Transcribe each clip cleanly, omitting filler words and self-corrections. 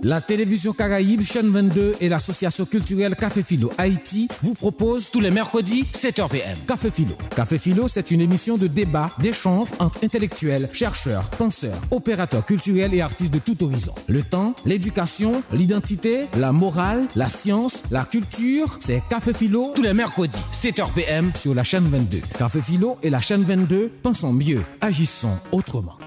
La télévision Caraïbe, chaîne 22 et l'association culturelle Café Philo Haïti vous proposent tous les mercredis 7h PM. Café Philo. Café Philo, c'est une émission de débat, d'échange entre intellectuels, chercheurs, penseurs, opérateurs culturels et artistes de tout horizon. Le temps, l'éducation, l'identité, la morale, la science, la culture, c'est Café Philo tous les mercredis 7h PM sur la chaîne 22. Café Philo et la chaîne 22, pensons mieux, agissons autrement.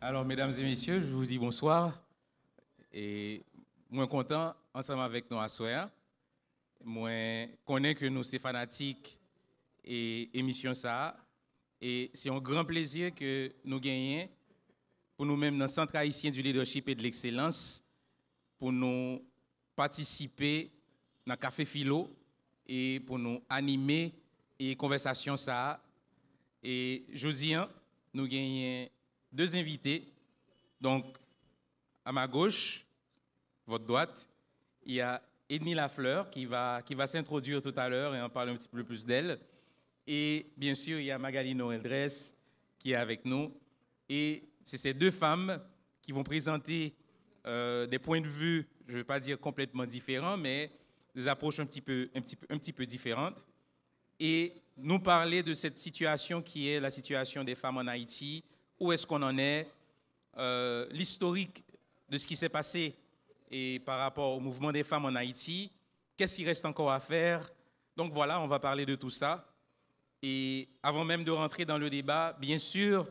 Alors, mesdames et messieurs, je vous dis bonsoir. Et moi, content, ensemble avec nous à soir. Moi, connais que nous, c'est fanatiques et émission ça. Et c'est un grand plaisir que nous gagnons pour nous-mêmes dans le Centre haïtien du leadership et de l'excellence, pour nous participer dans Café Philo et pour nous animer et conversation ça. Et jeudi, nous gagnons deux invités. Donc, à ma gauche, votre droite, il y a Edny Lafleur qui va s'introduire tout à l'heure et en parler un petit peu plus d'elle. Et bien sûr, il y a Magali Noël-Dresse qui est avec nous. Et c'est ces deux femmes qui vont présenter des points de vue, je ne vais pas dire complètement différents, mais des approches un petit peu différentes. Et nous parler de cette situation qui est la situation des femmes en Haïti. Où est-ce qu'on en est, l'historique de ce qui s'est passé et par rapport au mouvement des femmes en Haïti, qu'est-ce qu'il reste encore à faire. Donc voilà, on va parler de tout ça. Et avant même de rentrer dans le débat, bien sûr,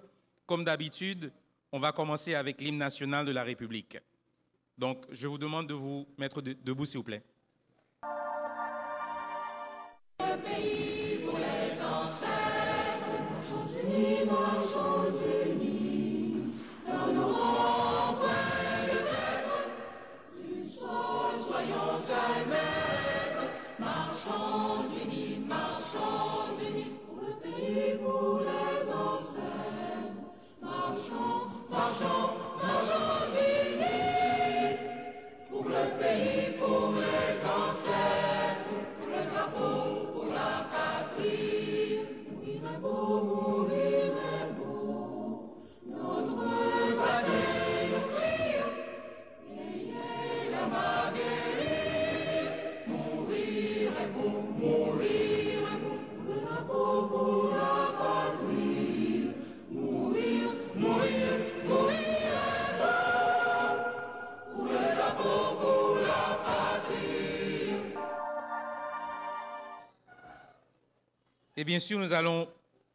comme d'habitude, on va commencer avec l'hymne national de la République. Donc je vous demande de vous mettre debout, s'il vous plaît. Le pays pour les ancêtres, marchons unis, marchons unis, dans nos empreintes de terre, du sol, soyons seuls maîtres, marchons unis, pour le pays, pour les ancêtres, marchons, marchons, marchons unis, pour le pays, pour les ancêtres, pour le drapeau, pour la patrie, mourir est beau, notre passé nous crie, ayez la Marguerite, mourir est beau, pour le drapeau, pour la patrie, mourir est beau, pour le drapeau, pour la patrie. Et bien sûr, nous allons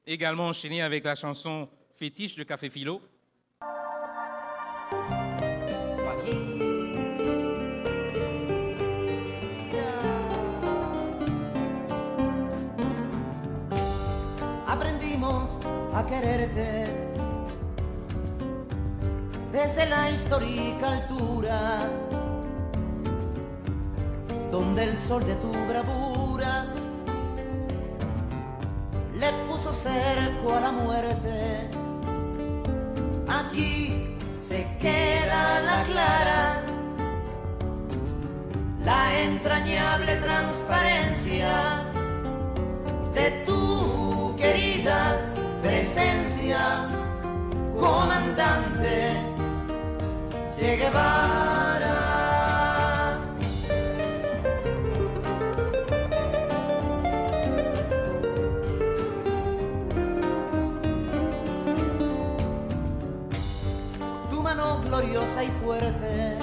également enchaîner avec la chanson fétiche de Café Philo. Aprendimos a quererte desde la histórica altura, donde el sol de tu bravura le puso cerco a la muerte. Aquí se queda la clara, la entrañable transparencia de tu querida presencia, comandante Che Guevara. Gloriosa y fuerte,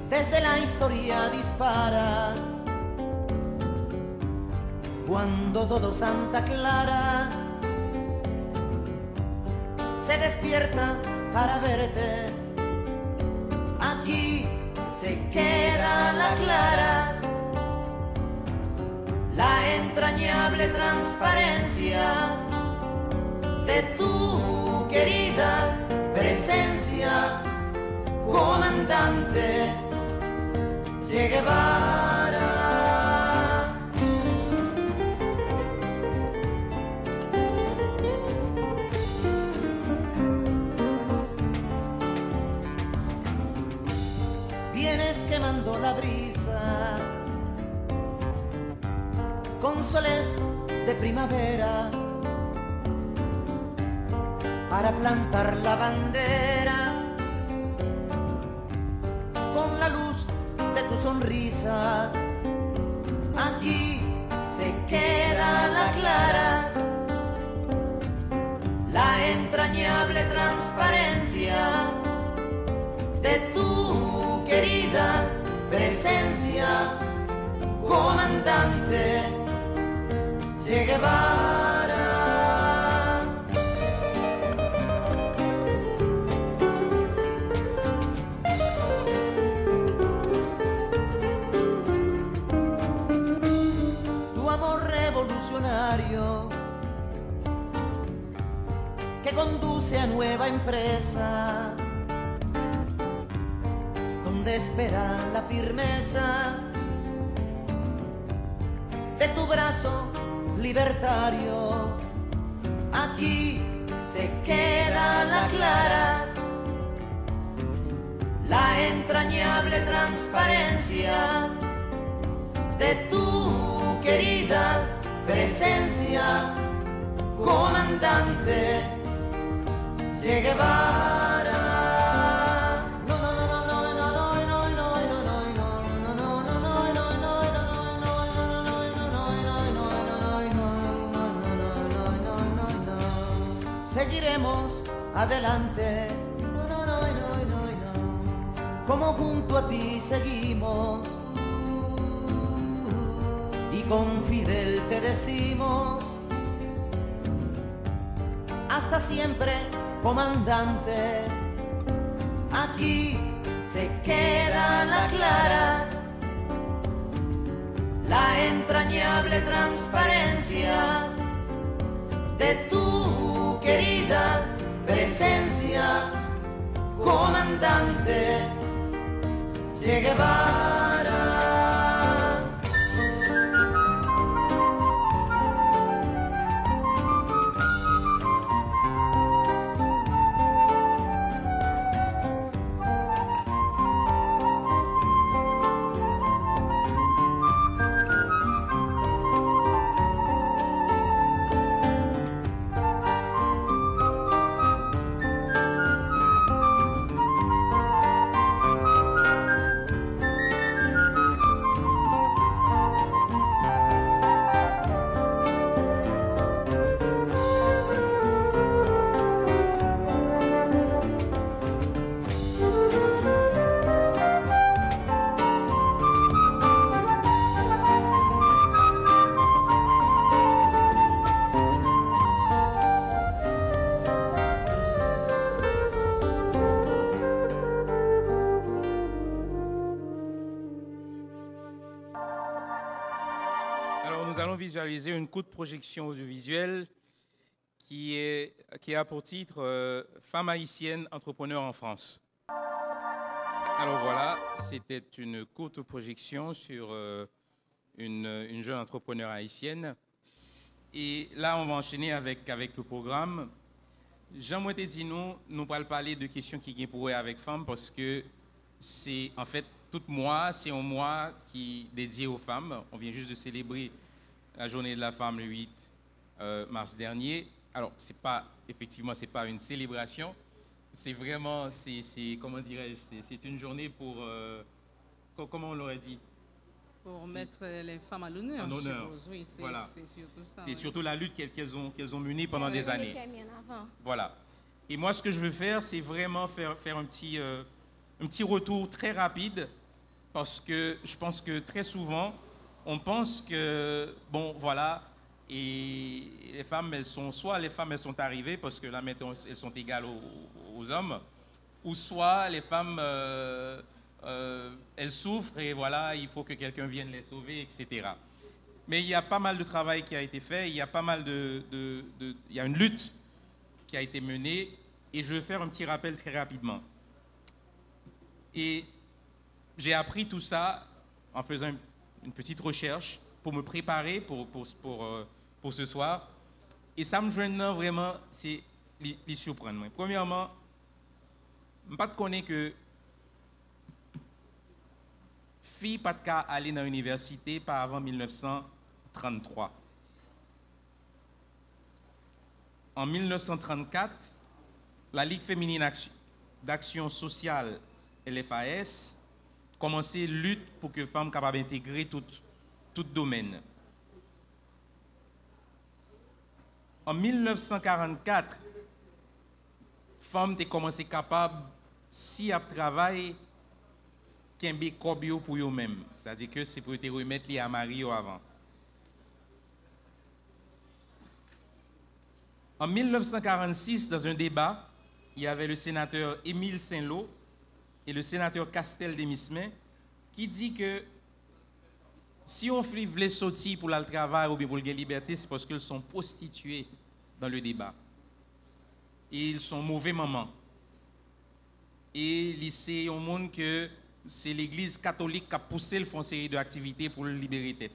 desde la historia dispara, cuando todo Santa Clara se despierta para verte. Aquí se queda la clara, la entrañable transparencia de tu querida presencia, comandante Che Guevara. Vienes quemando la brisa con soles de primavera, para plantar la bandera con la luz de tu sonrisa. Aquí se queda la clara, la entrañable transparencia de tu querida presencia, comandante Che Guevara. Tu amor revolucionario que conduce a nueva empresa, donde espera la firmeza de tu brazo libertario. Aquí se queda la clara, la entrañable transparencia de tu querida presencia, comandante Che Guevara. Seguiremos adelante, como junto a ti seguimos, y con Fidel te decimos, hasta siempre, comandante. Aquí se queda la clara, la entrañable transparencia de tu querida presencia, comandante Che Guevara. Nous allons visualiser une courte projection audiovisuelle qui a pour titre Femmes haïtiennes entrepreneurs en France. Alors voilà, c'était une courte projection sur une jeune entrepreneure haïtienne. Et là, on va enchaîner avec le programme. Jean-Moi dit nous allons parler de questions qui sont pour avec femmes parce que c'est en fait tout mois, c'est un mois qui est dédié aux femmes. On vient juste de célébrer la journée de la femme le 8 mars dernier. Alors, effectivement, ce n'est pas une célébration. C'est vraiment, comment dirais-je, c'est une journée pour, comment on l'aurait dit? Pour mettre les femmes à l'honneur. Oui, voilà. C'est surtout ça. C'est surtout la lutte qu'elles ont menée pendant des années. Voilà. Et moi, ce que je veux faire, c'est vraiment faire un petit retour très rapide parce que je pense que très souvent, on pense que, bon, voilà, et les femmes, elles sont arrivées parce que là, maintenant, elles sont égales aux hommes, ou soit les femmes, elles souffrent et voilà, il faut que quelqu'un vienne les sauver, etc. Mais il y a pas mal de travail qui a été fait, il y a pas mal il y a une lutte qui a été menée et je vais faire un petit rappel très rapidement. Et j'ai appris tout ça en faisant une petite recherche pour me préparer pour ce soir. Et ça me gêne vraiment, c'est les surprendre. Premièrement, je ne connais pas que fille pas de cas aller dans l'université pas avant 1933. En 1934, la Ligue féminine d'action sociale, LFAS, commençait lutte pour que les femmes soient capables d'intégrer tout domaine. En 1944, femmes ont commencé capables, si elles travaillent, qu'un cobio pour eux-mêmes. C'est-à-dire que c'est pour te remettre les à mari avant. En 1946, dans un débat, il y avait le sénateur Émile Saint-Lô et le sénateur Castel Demismin qui dit que si on voulait sortir pour le travail ou bien pour la liberté, c'est parce qu'ils sont prostituées dans le débat. Et ils sont mauvais mamans. Et c'est un monde que c'est l'Église catholique qui a poussé le fond série d'activités pour le libérer tête.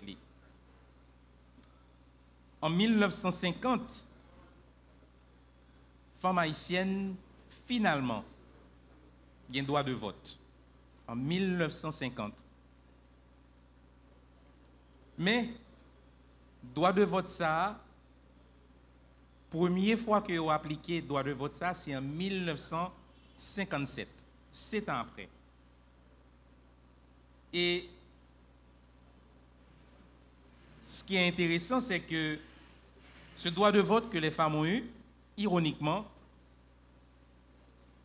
En 1950, femmes haïtiennes, finalement, ont un droit de vote. En 1950. Mais, droit de vote ça, première fois que vous appliqué droit de vote ça, c'est en 1957, 7 ans après. Et ce qui est intéressant, c'est que ce droit de vote que les femmes ont eu, ironiquement,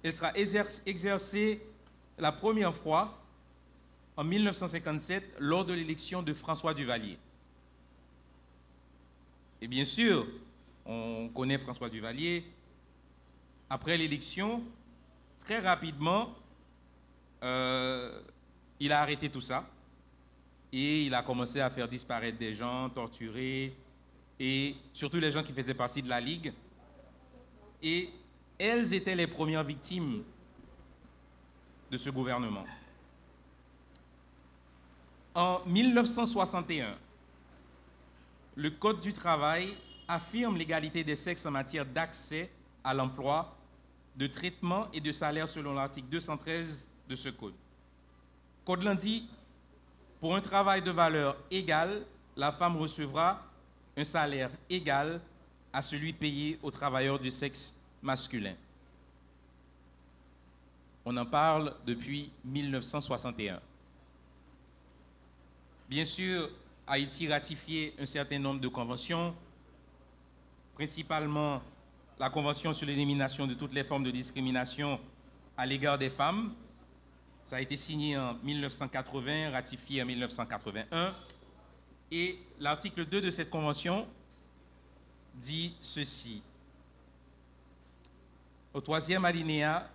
elle sera exercée la première fois en 1957 lors de l'élection de François Duvalier. Et bien sûr, on connaît François Duvalier. Après l'élection, très rapidement, il a arrêté tout ça et il a commencé à faire disparaître des gens, torturer, et surtout les gens qui faisaient partie de la Ligue. Et elles étaient les premières victimes de ce gouvernement. En 1961, le Code du travail affirme l'égalité des sexes en matière d'accès à l'emploi, de traitement et de salaire selon l'article 213 de ce code. Code lundi, pour un travail de valeur égale, la femme recevra un salaire égal à celui payé aux travailleurs du sexe masculin. On en parle depuis 1961. Bien sûr, Haïti ratifié un certain nombre de conventions, principalement la Convention sur l'élimination de toutes les formes de discrimination à l'égard des femmes. Ça a été signé en 1980, ratifié en 1981. Et l'article 2 de cette convention dit ceci. Au 3e alinéa,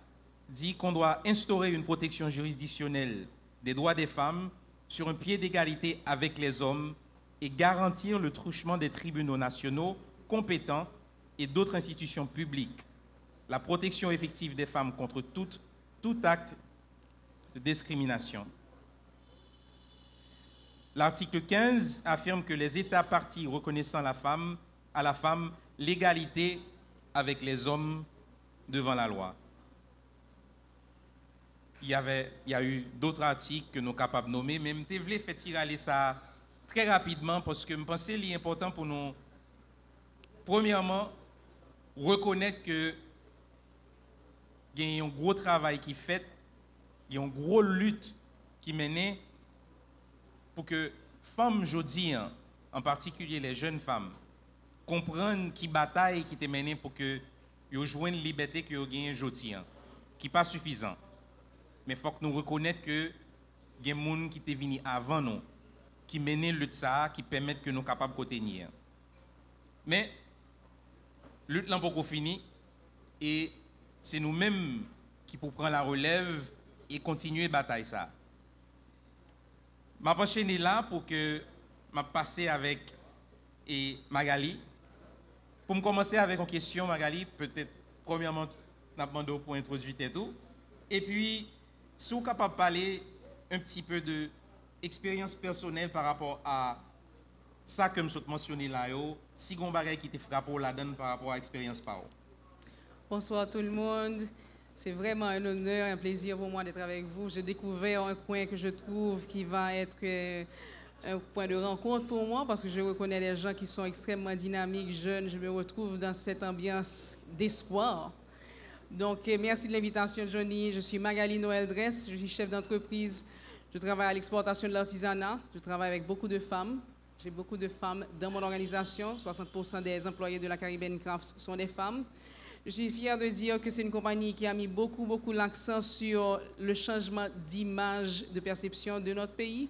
dit qu'on doit instaurer une protection juridictionnelle des droits des femmes sur un pied d'égalité avec les hommes et garantir le truchement des tribunaux nationaux compétents et d'autres institutions publiques, la protection effective des femmes contre tout acte de discrimination. L'article 15 affirme que les États partis reconnaissant à la femme l'égalité avec les hommes devant la loi. Il y a eu d'autres articles que nous sommes capables de nommer, mais je voulais faire tirer ça très rapidement parce que je pense que c'est important pour nous, premièrement, reconnaître que il y a un gros travail qui est fait, il y a une grosse lutte qui est menée pour que les femmes aujourd'hui, en particulier les jeunes femmes, comprennent qui bataille qui est menée pour que ils joignent la liberté que ils gagnent aujourd'hui, qui n'est pas suffisant. Mais il faut que nous reconnaissions que il y a des gens qui sont venus avant nous, qui mènent le lutte ça, qui permettent que nous soyons capables de tenir. Mais la lutte n'est pas finie et c'est nous-mêmes qui pouvons prendre la relève et continuer à batailler ça. Je vais enchaîner là pour que je passe avec Magali. Pour me commencer avec une question, Magali, peut-être premièrement, je vais demander pour introduire tout. Et puis, si vous êtes capable de parler un petit peu de expérience personnelle par rapport à ça que je suis mentionné là, si vous avez qui te frappé là-dedans par rapport à l'expérience par vous. Bonsoir tout le monde. C'est vraiment un honneur, un plaisir pour moi d'être avec vous. J'ai découvert un coin que je trouve qui va être un point de rencontre pour moi parce que je reconnais les gens qui sont extrêmement dynamiques, jeunes. Je me retrouve dans cette ambiance d'espoir. Donc, merci de l'invitation, Johnny. Je suis Magali Noël Dress, je suis chef d'entreprise. Je travaille à l'exportation de l'artisanat. Je travaille avec beaucoup de femmes. J'ai beaucoup de femmes dans mon organisation. 60% des employés de la Caribbean Crafts sont des femmes. Je suis fière de dire que c'est une compagnie qui a mis beaucoup l'accent sur le changement d'image, de perception de notre pays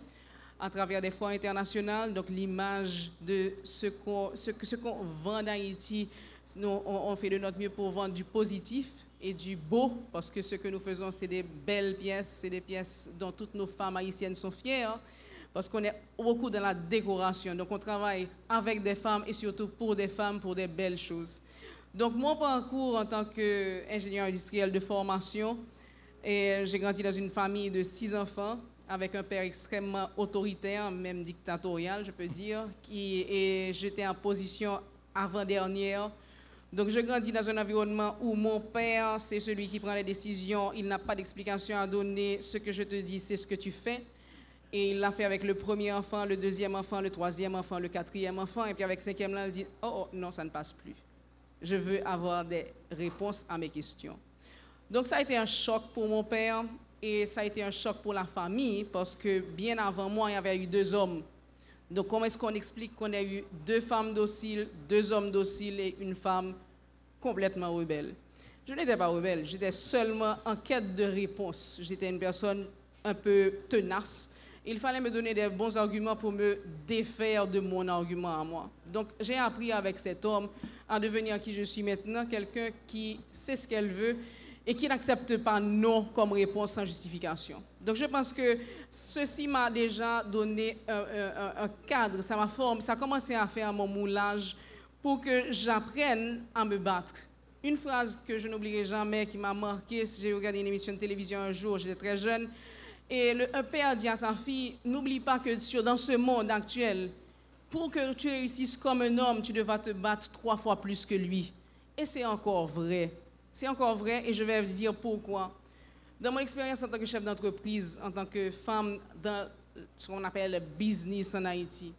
à travers des foires internationales. Donc, l'image de ce qu'on vend d'Haïti, nous, on fait de notre mieux pour vendre du positif et du beau, parce que ce que nous faisons, c'est des belles pièces, c'est des pièces dont toutes nos femmes haïtiennes sont fières, parce qu'on est beaucoup dans la décoration. Donc, on travaille avec des femmes et surtout pour des femmes, pour des belles choses. Donc, mon parcours en tant qu'ingénieur industriel de formation, j'ai grandi dans une famille de 6 enfants, avec un père extrêmement autoritaire, même dictatorial, je peux dire, et j'étais en position avant-dernière. Donc, je grandis dans un environnement où mon père, c'est celui qui prend les décisions, il n'a pas d'explication à donner, ce que je te dis, c'est ce que tu fais. Et il l'a fait avec le premier enfant, le deuxième enfant, le troisième enfant, le quatrième enfant, et puis avec le cinquième, là, il dit « Oh, non, ça ne passe plus. Je veux avoir des réponses à mes questions. » Donc, ça a été un choc pour mon père, et ça a été un choc pour la famille, parce que bien avant moi, il y avait eu 2 hommes. Donc, comment est-ce qu'on explique qu'on a eu 2 femmes dociles, 2 hommes dociles et une femme complètement rebelle? Je n'étais pas rebelle, j'étais seulement en quête de réponse. J'étais une personne un peu tenace. Il fallait me donner des bons arguments pour me défaire de mon argument à moi. Donc, j'ai appris avec cet homme à devenir qui je suis maintenant, quelqu'un qui sait ce qu'elle veut et qui n'accepte pas non comme réponse sans justification. Donc, je pense que ceci m'a déjà donné un cadre, ça a commencé à faire mon moulage pour que j'apprenne à me battre. Une phrase que je n'oublierai jamais, qui m'a marqué, j'ai regardé une émission de télévision un jour, j'étais très jeune, et un père dit à sa fille, n'oublie pas que dans ce monde actuel, pour que tu réussisses comme un homme, tu devras te battre 3 fois plus que lui. Et c'est encore vrai. C'est encore vrai, et je vais vous dire pourquoi. Dans mon expérience en tant que chef d'entreprise, en tant que femme dans ce qu'on appelle le business en Haïti,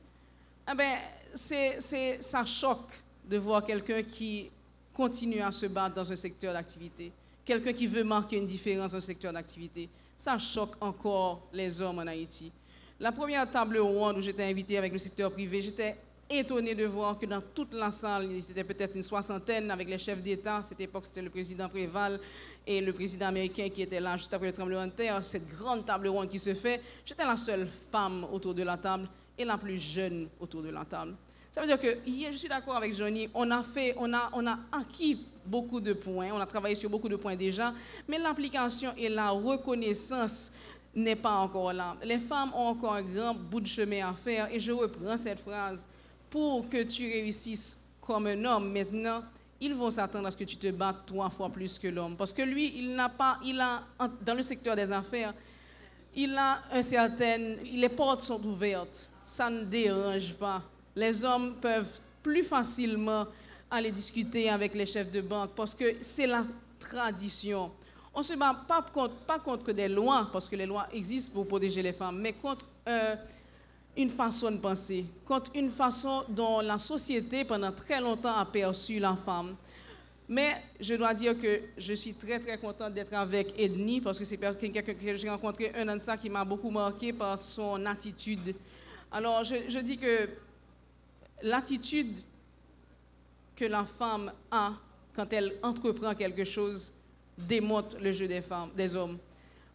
eh bien, ça choque de voir quelqu'un qui continue à se battre dans un secteur d'activité, quelqu'un qui veut marquer une différence dans un secteur d'activité. Ça choque encore les hommes en Haïti. La première table ronde où j'étais invitée avec le secteur privé, j'étais étonnée de voir que dans toute la salle, c'était peut-être une 60aine avec les chefs d'État. À cette époque, c'était le président Préval et le président américain qui était là juste après le tremblement de terre. Cette grande table ronde qui se fait, j'étais la seule femme autour de la table et la plus jeune autour de la table. Ça veut dire que, je suis d'accord avec Johnny, on a acquis beaucoup de points, on a travaillé sur beaucoup de points déjà, mais l'application et la reconnaissance n'est pas encore là. Les femmes ont encore un grand bout de chemin à faire, et je reprends cette phrase. Pour que tu réussisses comme un homme, maintenant, ils vont s'attendre à ce que tu te battes 3 fois plus que l'homme. Parce que lui, dans le secteur des affaires, les portes sont ouvertes. Ça ne dérange pas. Les hommes peuvent plus facilement aller discuter avec les chefs de banque parce que c'est la tradition. On ne se bat pas contre des lois, parce que les lois existent pour protéger les femmes, mais contre une façon de penser, contre une façon dont la société, pendant très longtemps, a perçu la femme. Mais je dois dire que je suis très, très contente d'être avec Edny, parce que c'est quelqu'un que j'ai rencontré un an de ça qui m'a beaucoup marqué par son attitude. Alors, je dis que l'attitude que la femme a quand elle entreprend quelque chose démontre le jeu des hommes.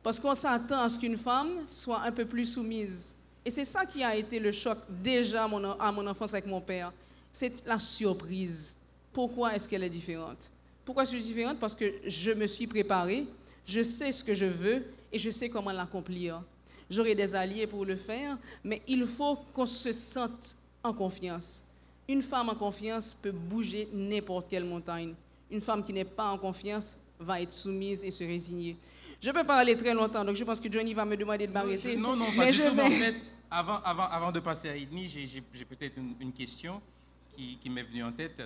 Parce qu'on s'attend à ce qu'une femme soit un peu plus soumise. Et c'est ça qui a été le choc déjà à mon enfance avec mon père. C'est la surprise. Pourquoi est-ce qu'elle est différente? Pourquoi je suis différente? Parce que je me suis préparée, je sais ce que je veux et je sais comment l'accomplir. J'aurai des alliés pour le faire, mais il faut qu'on se sente en confiance. Une femme en confiance peut bouger n'importe quelle montagne. Une femme qui n'est pas en confiance va être soumise et se résigner. Je peux parler très longtemps, donc je pense que Johnny va me demander de m'arrêter. Non, pas du tout. En fait, avant de passer à Edny, j'ai peut-être une question qui m'est venue en tête.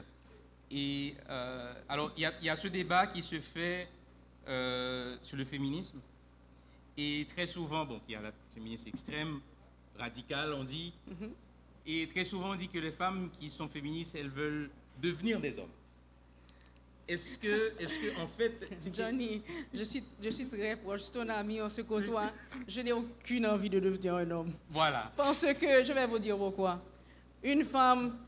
Et alors, il y a ce débat qui se fait sur le féminisme. Et très souvent, il y a la féminisme extrême, radicale, on dit. Mm-hmm. Et très souvent, on dit que les femmes qui sont féministes, elles veulent devenir des hommes. est-ce que en fait... Johnny, je suis très proche, ton ami, on se côtoie. Je n'ai aucune envie de devenir un homme. Voilà. Parce que, je vais vous dire pourquoi. Une femme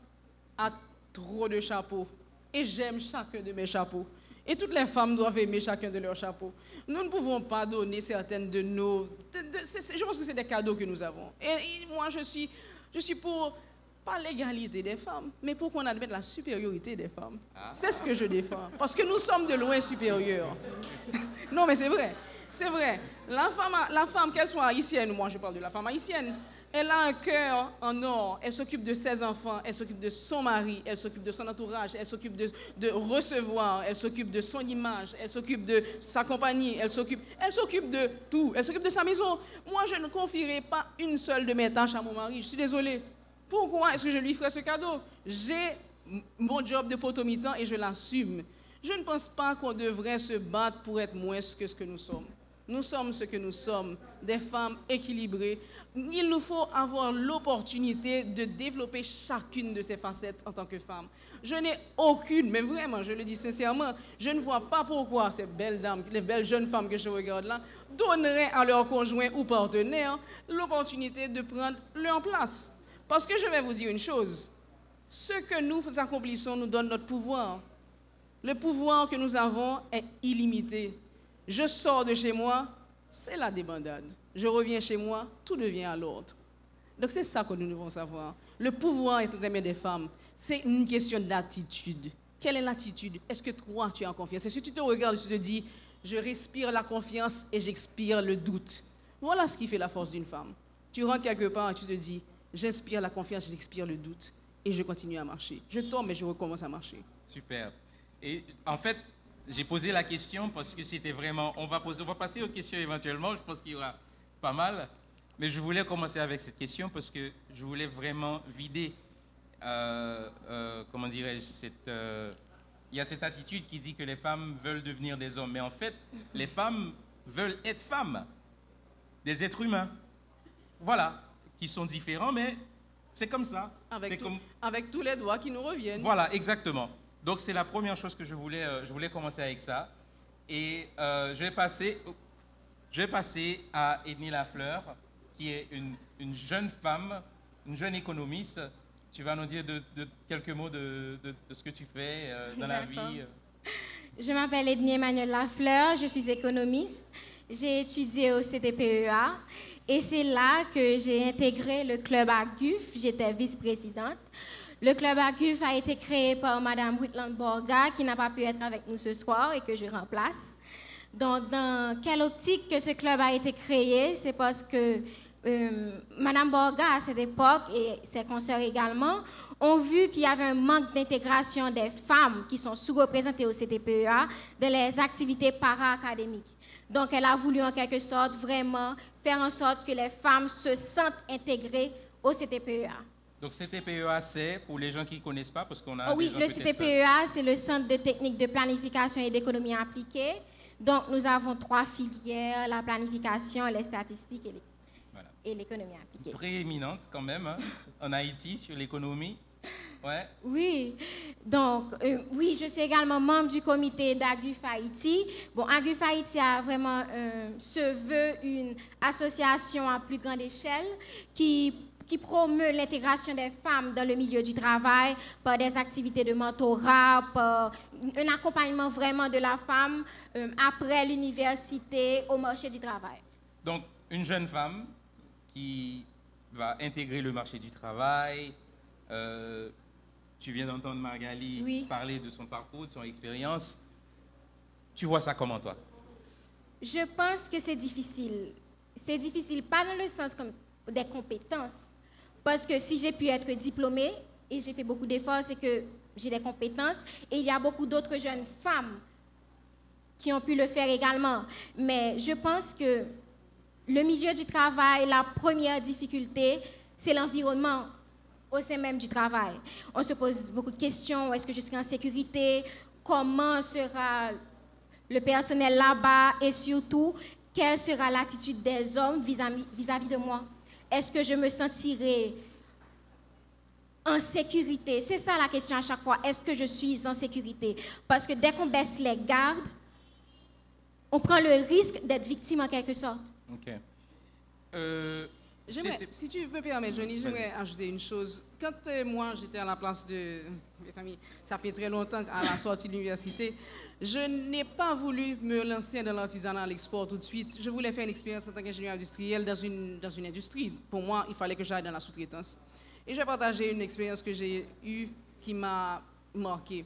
a trop de chapeaux. Et j'aime chacun de mes chapeaux. Et toutes les femmes doivent aimer chacun de leurs chapeaux. Nous ne pouvons pas donner certaines de nos... je pense que c'est des cadeaux que nous avons. Et moi, je suis pour... pas l'égalité des femmes, mais pour qu'on admette la supériorité des femmes. C'est ce que je défends. Parce que nous sommes de loin supérieurs. Non, mais c'est vrai. C'est vrai. La femme, qu'elle soit haïtienne, moi je parle de la femme haïtienne, elle a un cœur en or, elle s'occupe de ses enfants, elle s'occupe de son mari, elle s'occupe de son entourage, elle s'occupe de recevoir, elle s'occupe de son image, elle s'occupe de sa compagnie, elle s'occupe de tout, elle s'occupe de sa maison. Moi, je ne confierai pas une seule de mes tâches à mon mari, je suis désolée. Pourquoi est-ce que je lui ferais ce cadeau? J'ai mon job de potomitan et je l'assume. Je ne pense pas qu'on devrait se battre pour être moins que ce que nous sommes. Nous sommes ce que nous sommes, des femmes équilibrées. Il nous faut avoir l'opportunité de développer chacune de ces facettes en tant que femme. Je n'ai aucune, mais vraiment, je le dis sincèrement, je ne vois pas pourquoi ces belles dames, les belles jeunes femmes que je regarde là, donneraient à leur conjoint ou partenaire l'opportunité de prendre leur place. Parce que je vais vous dire une chose, ce que nous accomplissons nous donne notre pouvoir. Le pouvoir que nous avons est illimité. Je sors de chez moi, c'est la débandade. Je reviens chez moi, tout devient à l'ordre. Donc c'est ça que nous devons savoir. Le pouvoir est entre les mains des femmes. C'est une question d'attitude. Quelle est l'attitude? Est-ce que toi, tu es en confiance? Est-ce que tu te regardes et tu te dis, je respire la confiance et j'expire le doute? Voilà ce qui fait la force d'une femme. Tu rentres quelque part et tu te dis, j'inspire la confiance, j'expire le doute et je continue à marcher. Je tombe et je recommence à marcher. Super. Et en fait, j'ai posé la question parce que c'était vraiment... On va passer aux questions éventuellement, je pense qu'il y aura pas mal. Mais je voulais commencer avec cette question parce que je voulais vraiment vider, comment dirais-je, il y a cette attitude qui dit que les femmes veulent devenir des hommes. Mais en fait, les femmes veulent être femmes, des êtres humains. Voilà. Qui sont différents, mais c'est comme ça. Avec tous les doigts qui nous reviennent. Voilà, exactement. Donc, c'est la première chose que je voulais commencer avec ça. Et je vais passer à Ednie Lafleur, qui est une jeune femme, une jeune économiste. Tu vas nous dire quelques mots de ce que tu fais dans la vie. Je m'appelle Ednie Emmanuel Lafleur, je suis économiste. J'ai étudié au CTPEA. Et c'est là que j'ai intégré le club AGUF, j'étais vice-présidente. Le club AGUF a été créé par Mme Whitland Borga, qui n'a pas pu être avec nous ce soir et que je remplace. Donc, dans quelle optique que ce club a été créé? C'est parce que Mme Borga, à cette époque, et ses consoeurs également, ont vu qu'il y avait un manque d'intégration des femmes qui sont sous-représentées au CTPEA dans les activités para-académiques. Donc, elle a voulu en quelque sorte vraiment faire en sorte que les femmes se sentent intégrées au CTPEA. Donc, CTPEA, c'est pour les gens qui ne connaissent pas, parce qu'on a... Oui, le CTPEA, c'est le Centre de technique de planification et d'économie appliquée. Donc, nous avons 3 filières, la planification, les statistiques et l'économie appliquée. Prééminente quand même, hein, en Haïti, sur l'économie. Ouais. Oui, donc, oui, je suis également membre du comité d'AGUF Haïti. Bon, AGUF Haïti se veut une association à plus grande échelle qui promeut l'intégration des femmes dans le milieu du travail par des activités de mentorat, par un accompagnement vraiment de la femme après l'université au marché du travail. Donc, une jeune femme qui va intégrer le marché du travail. Tu viens d'entendre Magali parler de son parcours, de son expérience. Tu vois ça comment, toi? Je pense que c'est difficile. C'est difficile, pas dans le sens comme des compétences. Parce que si j'ai pu être diplômée, et j'ai fait beaucoup d'efforts, c'est que j'ai des compétences. Et il y a beaucoup d'autres jeunes femmes qui ont pu le faire également. Mais je pense que le milieu du travail, la première difficulté, c'est l'environnement au sein même du travail. On se pose beaucoup de questions. Est-ce que je serai en sécurité? Comment sera le personnel là-bas? Et surtout, quelle sera l'attitude des hommes vis-à-vis de moi? Est-ce que je me sentirai en sécurité? C'est ça la question à chaque fois. Est-ce que je suis en sécurité? Parce que dès qu'on baisse les gardes, on prend le risque d'être victime en quelque sorte. OK. Si tu me permets, Johnny, j'aimerais ajouter une chose. Quand moi, j'étais à la place de mes amis, ça fait très longtemps à la sortie de l'université, je n'ai pas voulu me lancer dans l'artisanat, l'export tout de suite. Je voulais faire une expérience en tant qu'ingénieur industriel dans une industrie. Pour moi, il fallait que j'aille dans la sous-traitance. Et je vais partager une expérience que j'ai eue qui m'a marqué.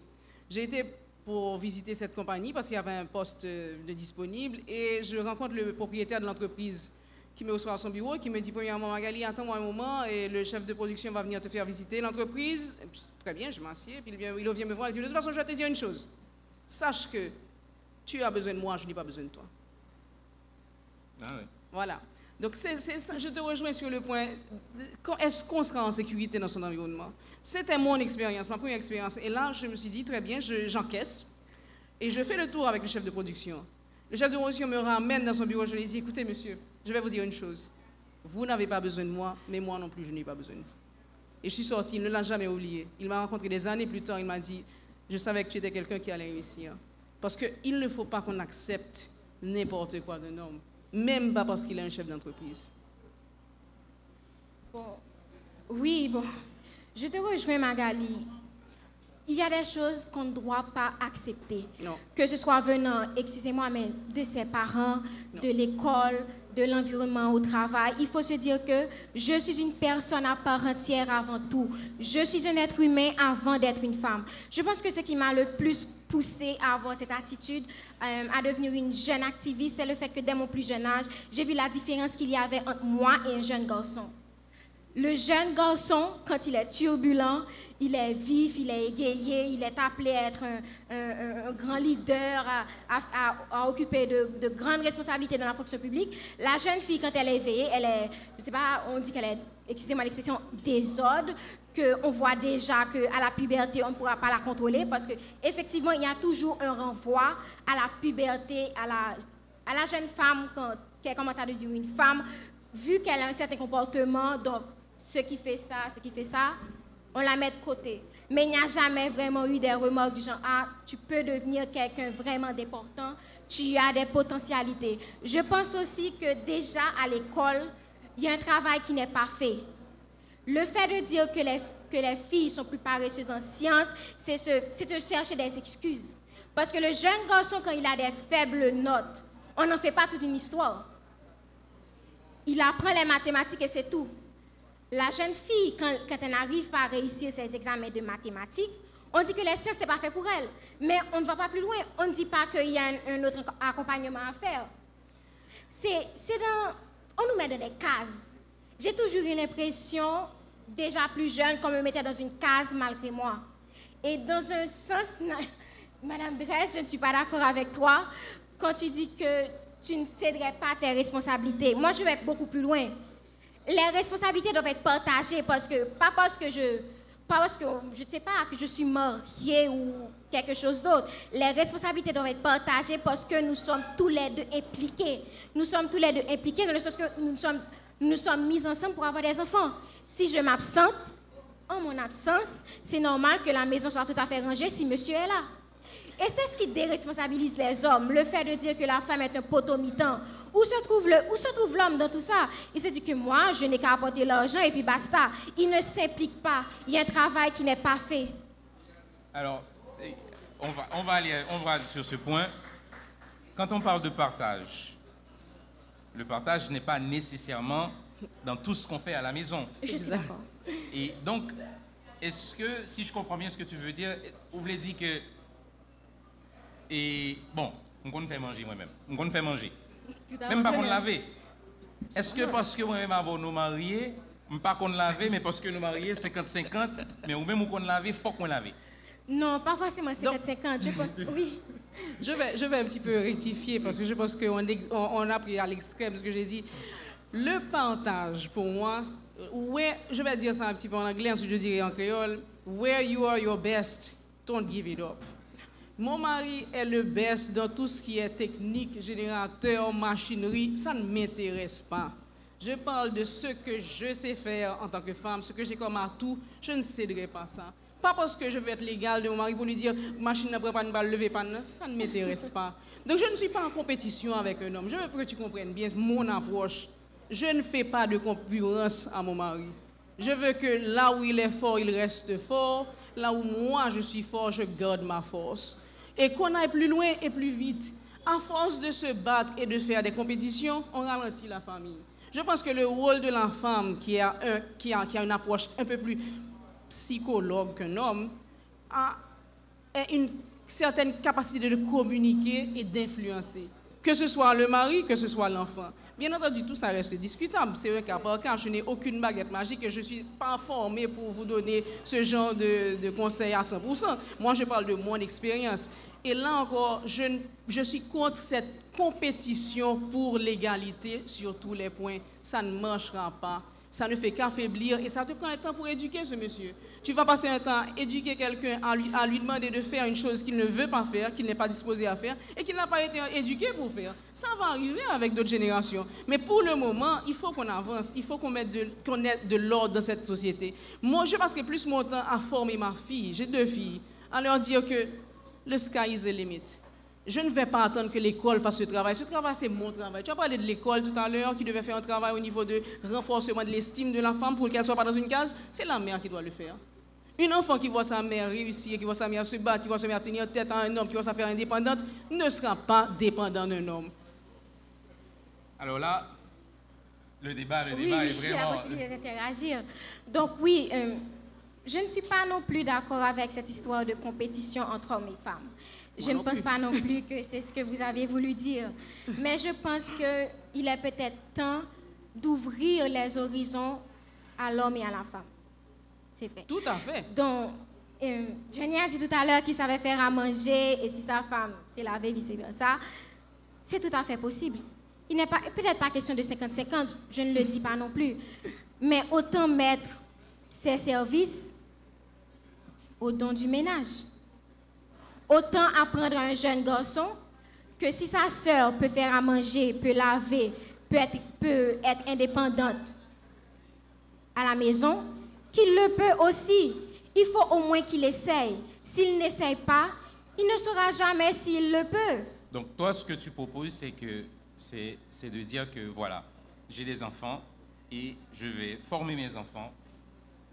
J'ai été pour visiter cette compagnie parce qu'il y avait un poste de disponible et je rencontre le propriétaire de l'entreprise qui me reçoit à son bureau, qui me dit premièrement, Magali, attends-moi un moment et le chef de production va venir te faire visiter l'entreprise. Très bien, je m'assieds, puis il vient me voir et dit, de toute façon, je vais te dire une chose. Sache que tu as besoin de moi, je n'ai pas besoin de toi. Ah oui. Voilà. Donc, je te rejoins sur le point, est-ce qu'on sera en sécurité dans son environnement? C'était mon expérience, ma première expérience. Et là, je me suis dit, très bien, j'encaisse et je fais le tour avec le chef de production. Le chef de production me ramène dans son bureau, je lui dis, écoutez, monsieur, je vais vous dire une chose. Vous n'avez pas besoin de moi, mais moi non plus, je n'ai pas besoin de vous. Et je suis sorti, il ne l'a jamais oublié. Il m'a rencontré des années plus tard, il m'a dit, je savais que tu étais quelqu'un qui allait réussir. Parce qu'il ne faut pas qu'on accepte n'importe quoi d'un homme, même pas parce qu'il est un chef d'entreprise. Bon, oui, je te rejoins, Magali. Il y a des choses qu'on ne doit pas accepter. Non. Que ce soit venant, excusez-moi, mais de ses parents, de l'école, de l'environnement au travail. Il faut se dire que je suis une personne à part entière avant tout. Je suis un être humain avant d'être une femme. Je pense que ce qui m'a le plus poussée à avoir cette attitude, à devenir une jeune activiste, c'est le fait que dès mon plus jeune âge, j'ai vu la différence qu'il y avait entre moi et un jeune garçon. Le jeune garçon, quand il est turbulent, il est vif, il est égayé, il est appelé à être un grand leader, à occuper de grandes responsabilités dans la fonction publique. La jeune fille, quand elle est éveillée, elle est, je ne sais pas, on dit qu'elle est, excusez-moi l'expression, désordre, qu'on voit déjà qu'à la puberté, on ne pourra pas la contrôler parce qu'effectivement, il y a toujours un renvoi à la puberté, à la jeune femme, quand elle commence à devenir une femme, vu qu'elle a un certain comportement, donc ce qui fait ça, on la met de côté. Mais il n'y a jamais vraiment eu des remarques du genre « Ah, tu peux devenir quelqu'un vraiment d'important, tu as des potentialités. » Je pense aussi que déjà à l'école, il y a un travail qui n'est pas fait. Le fait de dire que les filles sont plus paresseuses en sciences, c'est de chercher des excuses. Parce que le jeune garçon, quand il a des faibles notes, on n'en fait pas toute une histoire. Il apprend les mathématiques et c'est tout. La jeune fille, quand elle n'arrive pas à réussir ses examens de mathématiques, on dit que les sciences, ce n'est pas fait pour elle. Mais on ne va pas plus loin. On ne dit pas qu'il y a un autre accompagnement à faire. On nous met dans des cases. J'ai toujours eu l'impression, déjà plus jeune, qu'on me mettait dans une case malgré moi. Et dans un sens, Madame Dresse, je ne suis pas d'accord avec toi quand tu dis que tu ne céderais pas tes responsabilités. Moi, je vais beaucoup plus loin. Les responsabilités doivent être partagées pas parce que je ne sais pas, que je suis mariée ou quelque chose d'autre. Les responsabilités doivent être partagées parce que nous sommes tous les deux impliqués. Nous sommes tous les deux impliqués dans le sens que nous sommes mis ensemble pour avoir des enfants. Si je m'absente, en mon absence, c'est normal que la maison soit tout à fait rangée si monsieur est là. Et c'est ce qui déresponsabilise les hommes, le fait de dire que la femme est un potomitan. Où se trouve l'homme dans tout ça? Il se dit que moi, je n'ai qu'à apporter l'argent et puis basta. Il ne s'implique pas. Il y a un travail qui n'est pas fait. Alors, on va aller sur ce point. Quand on parle de partage, le partage n'est pas nécessairement dans tout ce qu'on fait à la maison. Je suis d'accord. Et donc, est-ce que, si je comprends bien ce que tu veux dire, vous voulez dire que... Et bon, on compte faire manger moi-même. On compte faire manger. Même pas qu'on laver. Est-ce que parce que moi-même avant nous mariés, pas qu'on laver, mais parce que nous mariés 50-50, mais ou même qu'on laver, faut qu'on lave. Non, pas forcément 50-50. Je pense, oui. Je vais un petit peu rectifier parce que je pense qu'on a pris à l'extrême ce que j'ai dit. Le partage, pour moi, je vais dire ça un petit peu en anglais, ensuite je dirai en créole. Where you are your best, don't give it up. Mon mari est le best dans tout ce qui est technique, générateur, machinerie. Ça ne m'intéresse pas. Je parle de ce que je sais faire en tant que femme, ce que j'ai comme atout. Je ne céderai pas ça. Pas parce que je veux être légale de mon mari pour lui dire machine ne prend pas une balle, levez pas, ça ne m'intéresse pas. Donc je ne suis pas en compétition avec un homme. Je veux que tu comprennes bien mon approche. Je ne fais pas de concurrence à mon mari. Je veux que là où il est fort, il reste fort. Là où moi je suis fort, je garde ma force. Et qu'on aille plus loin et plus vite. À force de se battre et de faire des compétitions, on ralentit la famille. Je pense que le rôle de la femme qui a une approche un peu plus psychologue qu'un homme a une certaine capacité de communiquer et d'influencer. Que ce soit le mari, que ce soit l'enfant. Bien entendu, tout ça reste discutable. C'est un cas par cas. Je n'ai aucune baguette magique et je ne suis pas formée pour vous donner ce genre de conseils à 100%. Moi, je parle de mon expérience. Et là encore, je suis contre cette compétition pour l'égalité sur tous les points. Ça ne marchera pas. Ça ne fait qu'affaiblir et ça te prend un temps pour éduquer ce monsieur. Tu vas passer un temps à éduquer quelqu'un, à lui demander de faire une chose qu'il ne veut pas faire, qu'il n'est pas disposé à faire et qu'il n'a pas été éduqué pour faire. Ça va arriver avec d'autres générations. Mais pour le moment, il faut qu'on avance, il faut qu'on ait de l'ordre dans cette société. Moi, je passerai plus mon temps à former ma fille, j'ai 2 filles, à leur dire que le sky is the limit. Je ne vais pas attendre que l'école fasse ce travail. Ce travail, c'est mon travail. Tu as parlé de l'école tout à l'heure qui devait faire un travail au niveau de renforcement de l'estime de la femme pour qu'elle ne soit pas dans une case. C'est la mère qui doit le faire. Une enfant qui voit sa mère réussir, qui voit sa mère se battre, qui voit sa mère tenir tête à un homme, qui voit sa mère indépendante, ne sera pas dépendant d'un homme. Alors là, le débat est Oui, vraiment... j'ai la possibilité d'interagir. Donc oui, je ne suis pas non plus d'accord avec cette histoire de compétition entre hommes et femmes. Je ne pense pas non plus que c'est ce que vous avez voulu dire. Mais je pense qu'il est peut-être temps d'ouvrir les horizons à l'homme et à la femme. C'est vrai. Tout à fait. Donc, Johnny a dit tout à l'heure qu'il savait faire à manger et si sa femme s'est lavée, vice-versa. C'est tout à fait possible. Il n'est peut-être pas question de 50-50, je ne le dis pas non plus. Mais autant mettre ses services au don du ménage. Autant apprendre à un jeune garçon que si sa sœur peut faire à manger, peut laver, peut être indépendante à la maison, qu'il le peut aussi. Il faut au moins qu'il essaye. S'il n'essaye pas, il ne saura jamais s'il le peut. Donc toi, ce que tu proposes, c'est de dire que voilà, j'ai des enfants et je vais former mes enfants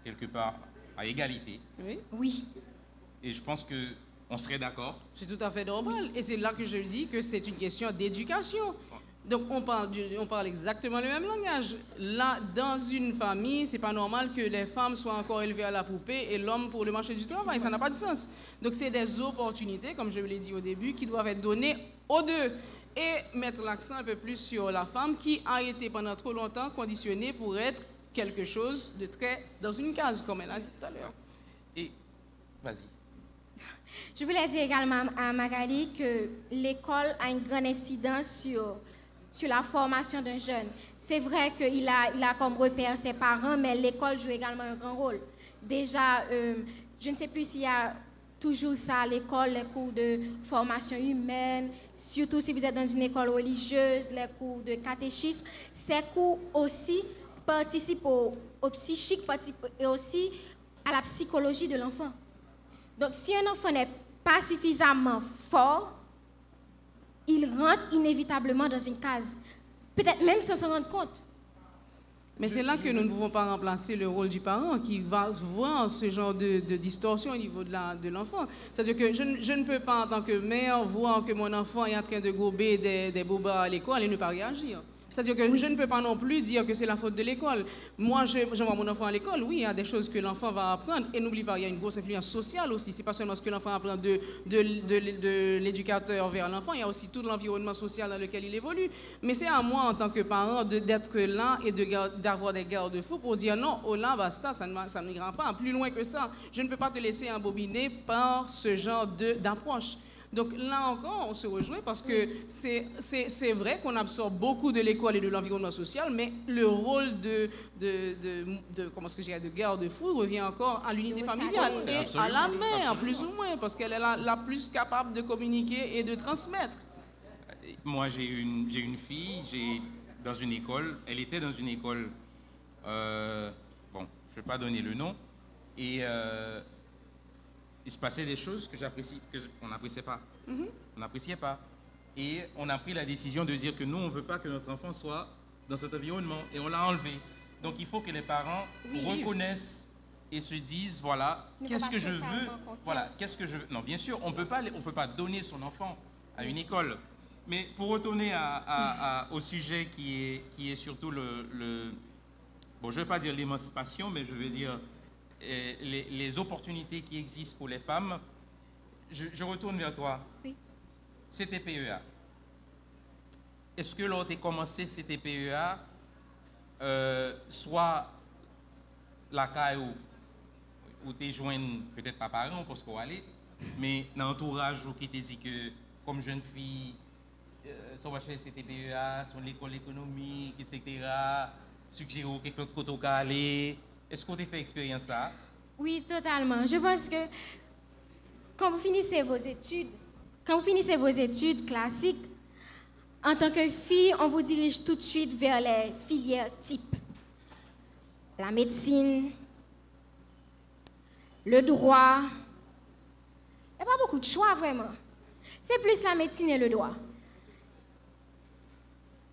quelque part à égalité. Oui. Oui. Et je pense que on serait d'accord. C'est tout à fait normal. Et c'est là que je dis que c'est une question d'éducation. Donc on parle exactement le même langage. Là, dans une famille, c'est pas normal que les femmes soient encore élevées à la poupée et l'homme pour le marché du travail. Ça n'a pas de sens. Donc c'est des opportunités, comme je vous l'ai dit au début, qui doivent être données aux deux. Et mettre l'accent un peu plus sur la femme qui a été pendant trop longtemps conditionnée pour être quelque chose de très dans une case, comme elle a dit tout à l'heure. Et vas-y. Je voulais dire également à Magali que l'école a une grande incidence sur la formation d'un jeune. C'est vrai qu'il a comme repère ses parents, mais l'école joue également un grand rôle. Déjà, je ne sais plus s'il y a toujours ça à l'école, les cours de formation humaine, surtout si vous êtes dans une école religieuse, les cours de catéchisme. Ces cours aussi participent au psychique et aussi à la psychologie de l'enfant. Donc, si un enfant n'est pas suffisamment fort, il rentre inévitablement dans une case. Peut-être même sans s'en rendre compte. Mais c'est là que nous ne pouvons pas remplacer le rôle du parent qui va voir ce genre de distorsion au niveau de l'enfant. C'est-à-dire que je ne peux pas, en tant que mère, voir que mon enfant est en train de gober des bobas à l'école et ne pas réagir. C'est-à-dire que je ne peux pas non plus dire que c'est la faute de l'école. Moi, j'envoie mon enfant à l'école, oui, il y a des choses que l'enfant va apprendre. Et n'oublie pas, il y a une grosse influence sociale aussi. C'est pas seulement ce que l'enfant apprend de l'éducateur vers l'enfant, il y a aussi tout l'environnement social dans lequel il évolue. Mais c'est à moi, en tant que parent, d'être là et d'avoir des garde-fous pour dire non, oh là, basta, ça n'ira pas. Plus loin que ça, je ne peux pas te laisser embobiner par ce genre d'approche. Donc là encore, on se rejoint parce que c'est vrai qu'on absorbe beaucoup de l'école et de l'environnement social, mais le rôle de garde-fou revient encore à l'unité familiale et à la mère, plus ou moins, parce qu'elle est la plus capable de communiquer et de transmettre. Moi, j'ai une fille, j'ai dans une école, elle était dans une école, bon, je ne vais pas donner le nom, et il se passait des choses qu'on n'appréciait pas. On n'appréciait pas. Et on a pris la décision de dire que nous, on ne veut pas que notre enfant soit dans cet environnement, et on l'a enlevé. Donc il faut que les parents reconnaissent et se disent, voilà, qu'est-ce que je veux, voilà, qu'est-ce que je veux. Non, bien sûr, on peut pas donner son enfant à une école. Mais pour retourner au sujet qui est surtout bon, je ne veux pas dire l'émancipation, mais je veux dire les opportunités qui existent pour les femmes, je retourne vers toi. Oui. CTPEA. Est-ce que lors de commencé CTPEA, soit la caille où tu joins peut-être pas parents parce qu'on va aller, mais dans l'entourage qui te dit que comme jeune fille, ça va faire CTPEA, sur l'école économique, etc., suggérer quelque côté où aller. Est-ce qu'on t'a fait expérience là? Oui, totalement. Je pense que quand vous finissez vos études classiques, en tant que fille, on vous dirige tout de suite vers les filières types. La médecine, le droit. Il n'y a pas beaucoup de choix, vraiment. C'est plus la médecine et le droit.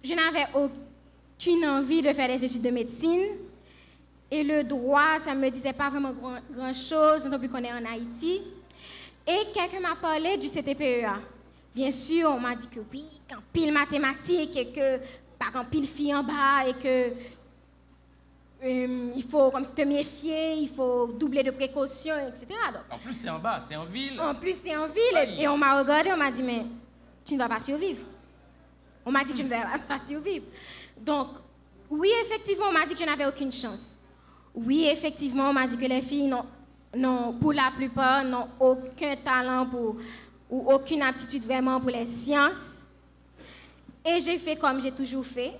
Je n'avais aucune envie de faire des études de médecine. Et le droit, ça ne me disait pas vraiment grand-chose, non plus qu'on est en Haïti. Et quelqu'un m'a parlé du CTPEA. Bien sûr, on m'a dit que oui, qu'en pile mathématiques et que pas qu'en pile filles en bas et que il faut comme te méfier, il faut doubler de précautions, etc. Donc, en plus, c'est en bas, c'est en ville. En plus, c'est en ville. Et on m'a regardé, on m'a dit, mais tu ne vas pas survivre. On m'a dit que je ne vais pas survivre. Donc, oui, effectivement, on m'a dit que je n'avais aucune chance. Oui, effectivement, on m'a dit que les filles, pour la plupart, n'ont aucun talent ou aucune aptitude vraiment pour les sciences. Et j'ai fait comme j'ai toujours fait.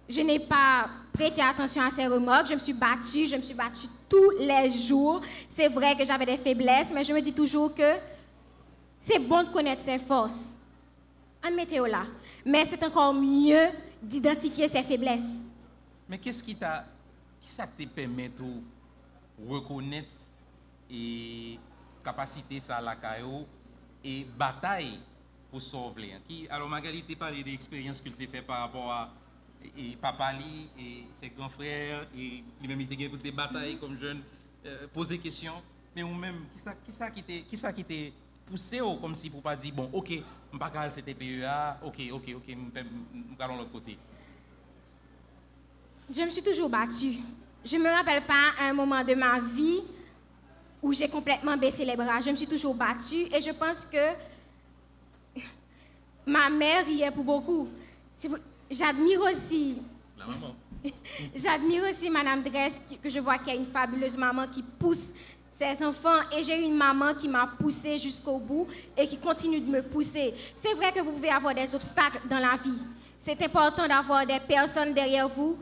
Je n'ai pas prêté attention à ces remarques. Je me suis battue tous les jours. C'est vrai que j'avais des faiblesses, mais je me dis toujours que c'est bon de connaître ses forces. Admettez-le là. Mais c'est encore mieux d'identifier ses faiblesses. Mais qu'est-ce qui te permet de reconnaître et capacité ça la CAO et bataille pour sauver? Alors Magali t'a parlé des expériences que tu as fait par rapport à papa Li et ses grands frères et lui-même il t'a pour des batailles comme jeune, poser des questions. Mais ou même qui ça qui t'est poussé comme si pour pas dire bon ok on pas qu'à CTPEA, ok nous allons de l'autre côté. Je me suis toujours battue. Je ne me rappelle pas un moment de ma vie où j'ai complètement baissé les bras. Je me suis toujours battue et je pense que ma mère y est pour beaucoup. J'admire aussi. La maman. J'admire aussi Madame Dresse, que je vois qu'il y a une fabuleuse maman qui pousse ses enfants. Et j'ai une maman qui m'a poussée jusqu'au bout et qui continue de me pousser. C'est vrai que vous pouvez avoir des obstacles dans la vie. C'est important d'avoir des personnes derrière vous,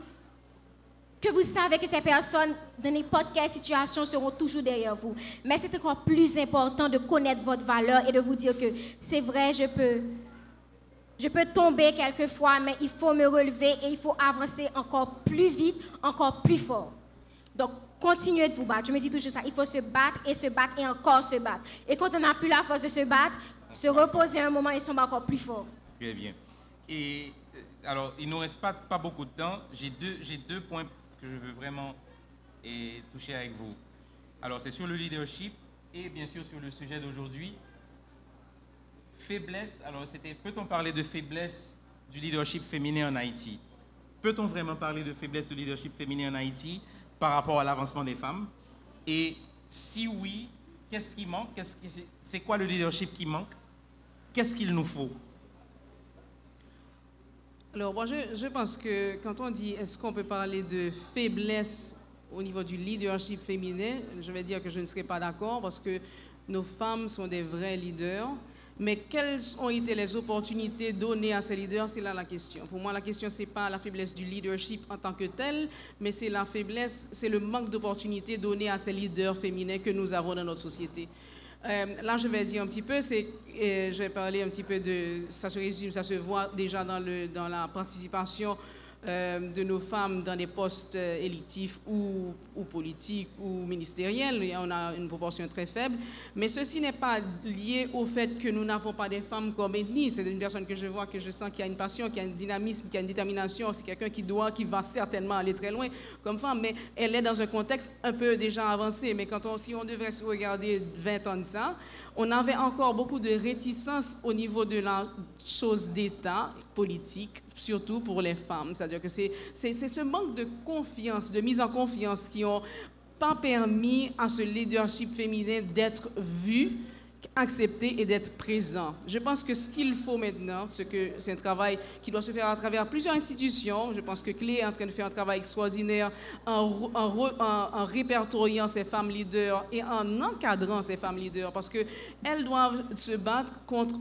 que vous savez que ces personnes, dans n'importe quelle situation, seront toujours derrière vous. Mais c'est encore plus important de connaître votre valeur et de vous dire que c'est vrai, je peux tomber quelquefois, mais il faut me relever et il faut avancer encore plus vite, encore plus fort. Donc, continuez de vous battre. Je me dis toujours ça. Il faut se battre et encore se battre. Et quand on n'a plus la force de se battre, se reposer un moment et se battre encore plus fort. Très bien. Et alors, il ne nous reste pas beaucoup de temps. J'ai deux points que je veux vraiment toucher avec vous. Alors, c'est sur le leadership et bien sûr sur le sujet d'aujourd'hui. Faiblesse, alors peut-on parler de faiblesse du leadership féminin en Haïti? Peut-on vraiment parler de faiblesse du leadership féminin en Haïti par rapport à l'avancement des femmes? Et si oui, qu'est-ce qui manque? C'est quoi le leadership qui manque? Qu'est-ce qu'il nous faut? Alors, moi, je pense que quand on dit est-ce qu'on peut parler de faiblesse au niveau du leadership féminin, je vais dire que je ne serai pas d'accord parce que nos femmes sont des vrais leaders. Mais quelles ont été les opportunités données à ces leaders? C'est là la question. Pour moi, la question, ce n'est pas la faiblesse du leadership en tant que tel, mais c'est c'est le manque d'opportunités données à ces leaders féminins que nous avons dans notre société. Là, je vais dire un petit peu, je vais parler un petit peu de, ça se résume, ça se voit déjà dans la participation de nos femmes dans des postes électifs ou politiques ou ministériels. On a une proportion très faible. Mais ceci n'est pas lié au fait que nous n'avons pas des femmes comme ethnie. C'est une personne que je vois, que je sens qui a une passion, qui a un dynamisme, qui a une détermination. C'est quelqu'un qui va certainement aller très loin comme femme. Mais elle est dans un contexte un peu déjà avancé. Mais si on devait se regarder 20 ans de ça, on avait encore beaucoup de réticence au niveau de la chose d'État politique, surtout pour les femmes. C'est-à-dire que c'est ce manque de confiance, de mise en confiance qui n'ont pas permis à ce leadership féminin d'être vu, accepté et d'être présent. Je pense que ce qu'il faut maintenant, c'est un travail qui doit se faire à travers plusieurs institutions. Je pense que Clé est en train de faire un travail extraordinaire en répertoriant ces femmes leaders et en encadrant ces femmes leaders, parce qu'elles doivent se battre contre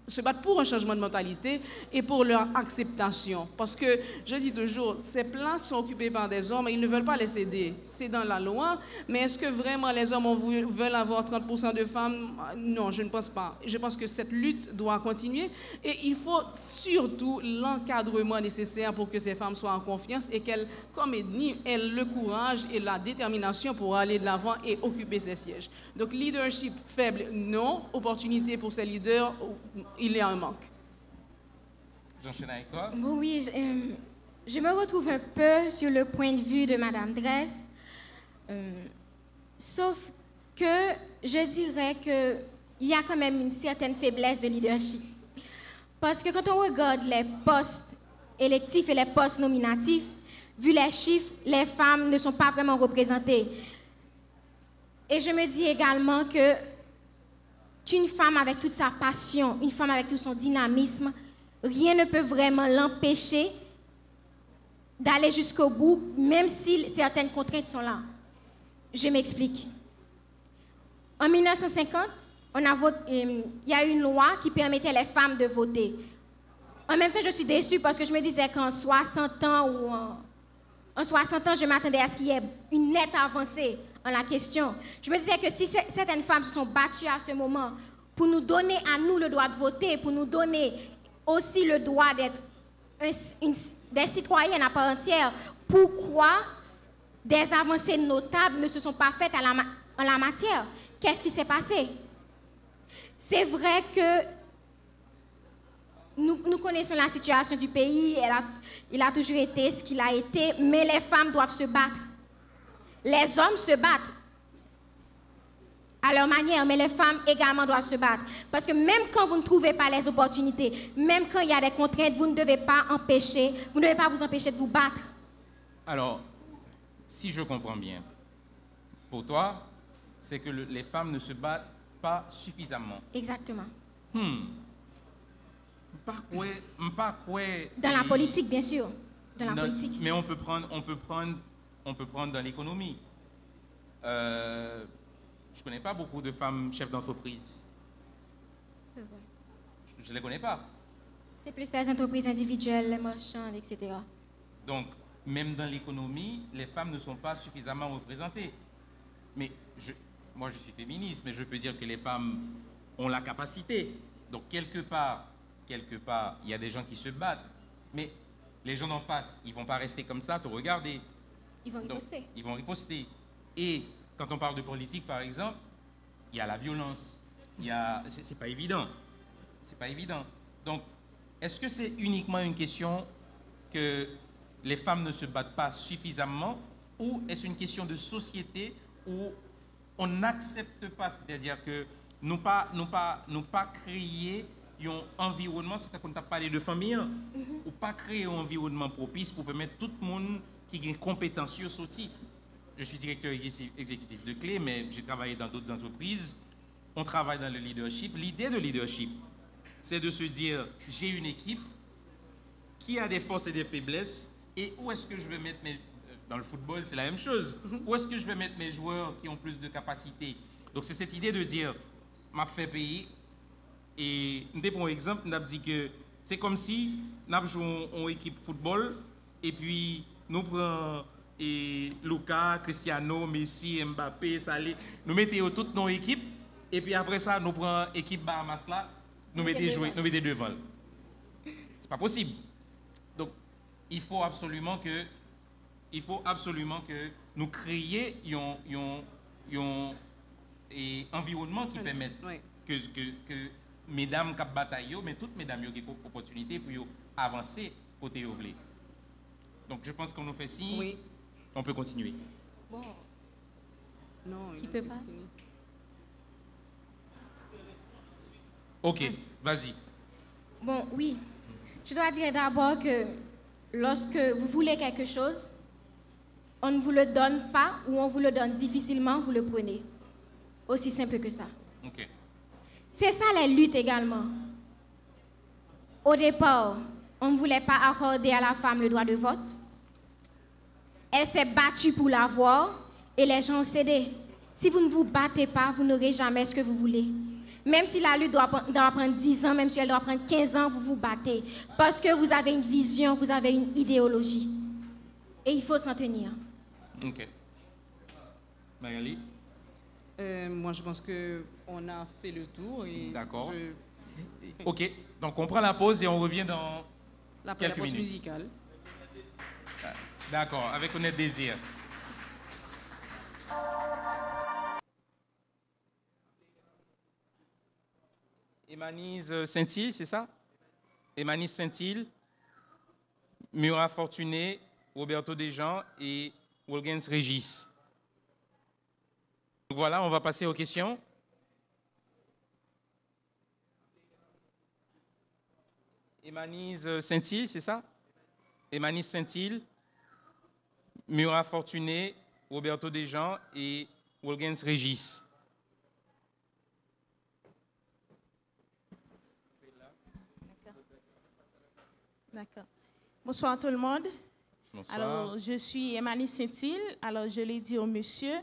se battre pour un changement de mentalité et pour leur acceptation. Parce que, je dis toujours, ces places sont occupées par des hommes et ils ne veulent pas les céder. C'est dans la loi, mais est-ce que vraiment les hommes veulent avoir 30% de femmes? Non, je ne pense pas. Je pense que cette lutte doit continuer et il faut surtout l'encadrement nécessaire pour que ces femmes soient en confiance et qu'elles, comme ethnie, aient le courage et la détermination pour aller de l'avant et occuper ces sièges. Donc, leadership faible, non. Opportunité pour ces leaders, il y a un manque. J'enchaîne avec toi. Oui, je me retrouve un peu sur le point de vue de Madame Dresse, sauf que je dirais qu'il y a quand même une certaine faiblesse de leadership. Parce que quand on regarde les postes électifs et les postes nominatifs, vu les chiffres, les femmes ne sont pas vraiment représentées. Et je me dis également qu'une femme avec toute sa passion, une femme avec tout son dynamisme, rien ne peut vraiment l'empêcher d'aller jusqu'au bout, même si certaines contraintes sont là. Je m'explique. En 1950, il y a eu une loi qui permettait les femmes de voter. En même temps, je suis déçue parce que je me disais qu'en 60 ans en 60 ans, je m'attendais à ce qu'il y ait une nette avancée en la question. Je me disais que si certaines femmes se sont battues à ce moment pour nous donner à nous le droit de voter, pour nous donner aussi le droit d'être des citoyennes à part entière, pourquoi des avancées notables ne se sont pas faites en la matière? Qu'est-ce qui s'est passé? C'est vrai que nous connaissons la situation du pays, il a toujours été ce qu'il a été, mais les femmes doivent se battre. Les hommes se battent à leur manière, mais les femmes également doivent se battre. Parce que même quand vous ne trouvez pas les opportunités, même quand il y a des contraintes, vous ne devez pas vous empêcher de vous battre. Alors, si je comprends bien, pour toi, c'est que les femmes ne se battent pas suffisamment. Exactement. Dans la politique, bien sûr. Dans la politique. Mais on peut prendre dans l'économie. Je ne connais pas beaucoup de femmes chefs d'entreprise. Je ne les connais pas. C'est plus les entreprises individuelles, les marchands, etc. Donc, même dans l'économie, les femmes ne sont pas suffisamment représentées. Mais moi, je suis féministe, mais je peux dire que les femmes ont la capacité. Donc, quelque part, il y a des gens qui se battent. Mais les gens d'en face, ils ne vont pas rester comme ça, te regarder. Ils vont riposter. Ils vont riposter. Et quand on parle de politique, par exemple, il y a la violence. C'est pas évident. C'est pas évident. Donc, est-ce que c'est uniquement une question que les femmes ne se battent pas suffisamment, ou est-ce une question de société où on n'accepte pas, c'est-à-dire que nous pas créer un environnement, c'est-à-dire qu'on t'a parlé de famille, ou pas créer un environnement propice pour permettre tout le monde qui a une compétence sur sortir. Je suis directeur exécutif de Clé, mais j'ai travaillé dans d'autres entreprises. On travaille dans le leadership. L'idée de leadership, c'est de se dire, j'ai une équipe qui a des forces et des faiblesses, et où est-ce que je vais mettre dans le football, c'est la même chose. Où est-ce que je vais mettre mes joueurs qui ont plus de capacité? Donc c'est cette idée de dire, m'a fait payer. Et pour exemple, on a dit que c'est comme si nous jouons en équipe football, et puis nous prenons et Luka, Cristiano, Messi, Mbappé, Salé, nous mettons toutes nos équipes et puis après ça nous prenons l'équipe Bahamas là, nous mettons jouer, nous mettons devant. C'est pas possible. Donc il faut absolument que nous créions un environnement qui permette que mesdames qui bataillent, mais toutes mesdames qui ont opportunité pour avancer côté ouvrier. Donc je pense qu'on nous fait signe. Oui. On peut continuer. Bon. Non, Qui peut pas? Ok, vas-y. Bon, oui. Je dois dire d'abord que lorsque vous voulez quelque chose, on ne vous le donne pas ou on vous le donne difficilement, vous le prenez. Aussi simple que ça. Ok. C'est ça la lutte également. Au départ, on ne voulait pas accorder à la femme le droit de vote. Elle s'est battue pour l'avoir et les gens ont cédé. Si vous ne vous battez pas, vous n'aurez jamais ce que vous voulez. Même si la lutte doit prendre 10 ans, même si elle doit prendre 15 ans, vous vous battez. Parce que vous avez une vision, vous avez une idéologie. Et il faut s'en tenir. Ok. Magali? Moi, je pense qu'on a fait le tour. D'accord. Ok, donc on prend la pause et on revient dans Après la quelques pause minutes. musicale. D'accord, avec honnête désir. Émanise Saint-Île, c'est ça? Émanise Saint-Île, Murat Fortuné, Roberto Desjans et Wolgens Régis. Donc voilà, on va passer aux questions. Émanise Saint-Île, c'est ça? Émanise Saint-Île, Murat Fortuné, Roberto Desjans et Wolgens Régis. D'accord. Bonsoir tout le monde. Bonsoir. Alors, je suis Emmanuel Saint-Île. Alors, je l'ai dit au monsieur.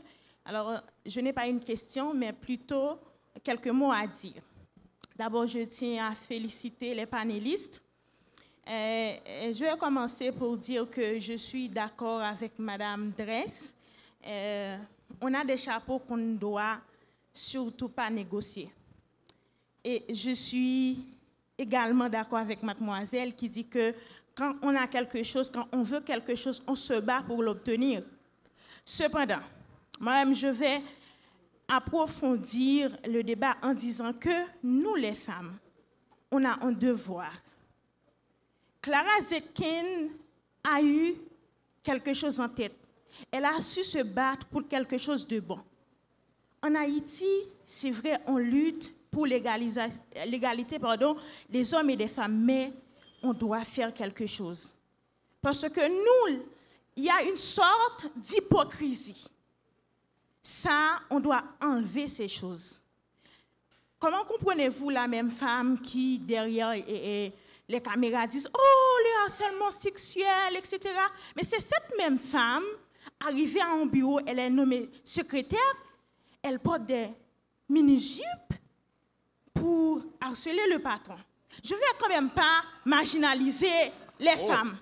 Alors, je n'ai pas une question, mais plutôt quelques mots à dire. D'abord, je tiens à féliciter les panélistes. Je vais commencer pour dire que je suis d'accord avec Madame Dress. On a des chapeaux qu'on ne doit surtout pas négocier. Et je suis également d'accord avec mademoiselle qui dit que quand on a quelque chose, quand on veut quelque chose, on se bat pour l'obtenir. Cependant, moi-même, je vais approfondir le débat en disant que nous, les femmes, on a un devoir. Clara Zetkin a eu quelque chose en tête. Elle a su se battre pour quelque chose de bon. En Haïti, c'est vrai, on lutte pour l'égalité des hommes et des femmes, mais on doit faire quelque chose. Parce que nous, il y a une sorte d'hypocrisie. Ça, on doit enlever ces choses. Comment comprenez-vous la même femme qui, derrière les caméras, disent « Oh, le harcèlement sexuel, etc. » Mais c'est cette même femme, arrivée à un bureau, elle est nommée secrétaire, elle porte des mini-jupes pour harceler le patron. Je ne vais quand même pas marginaliser les femmes.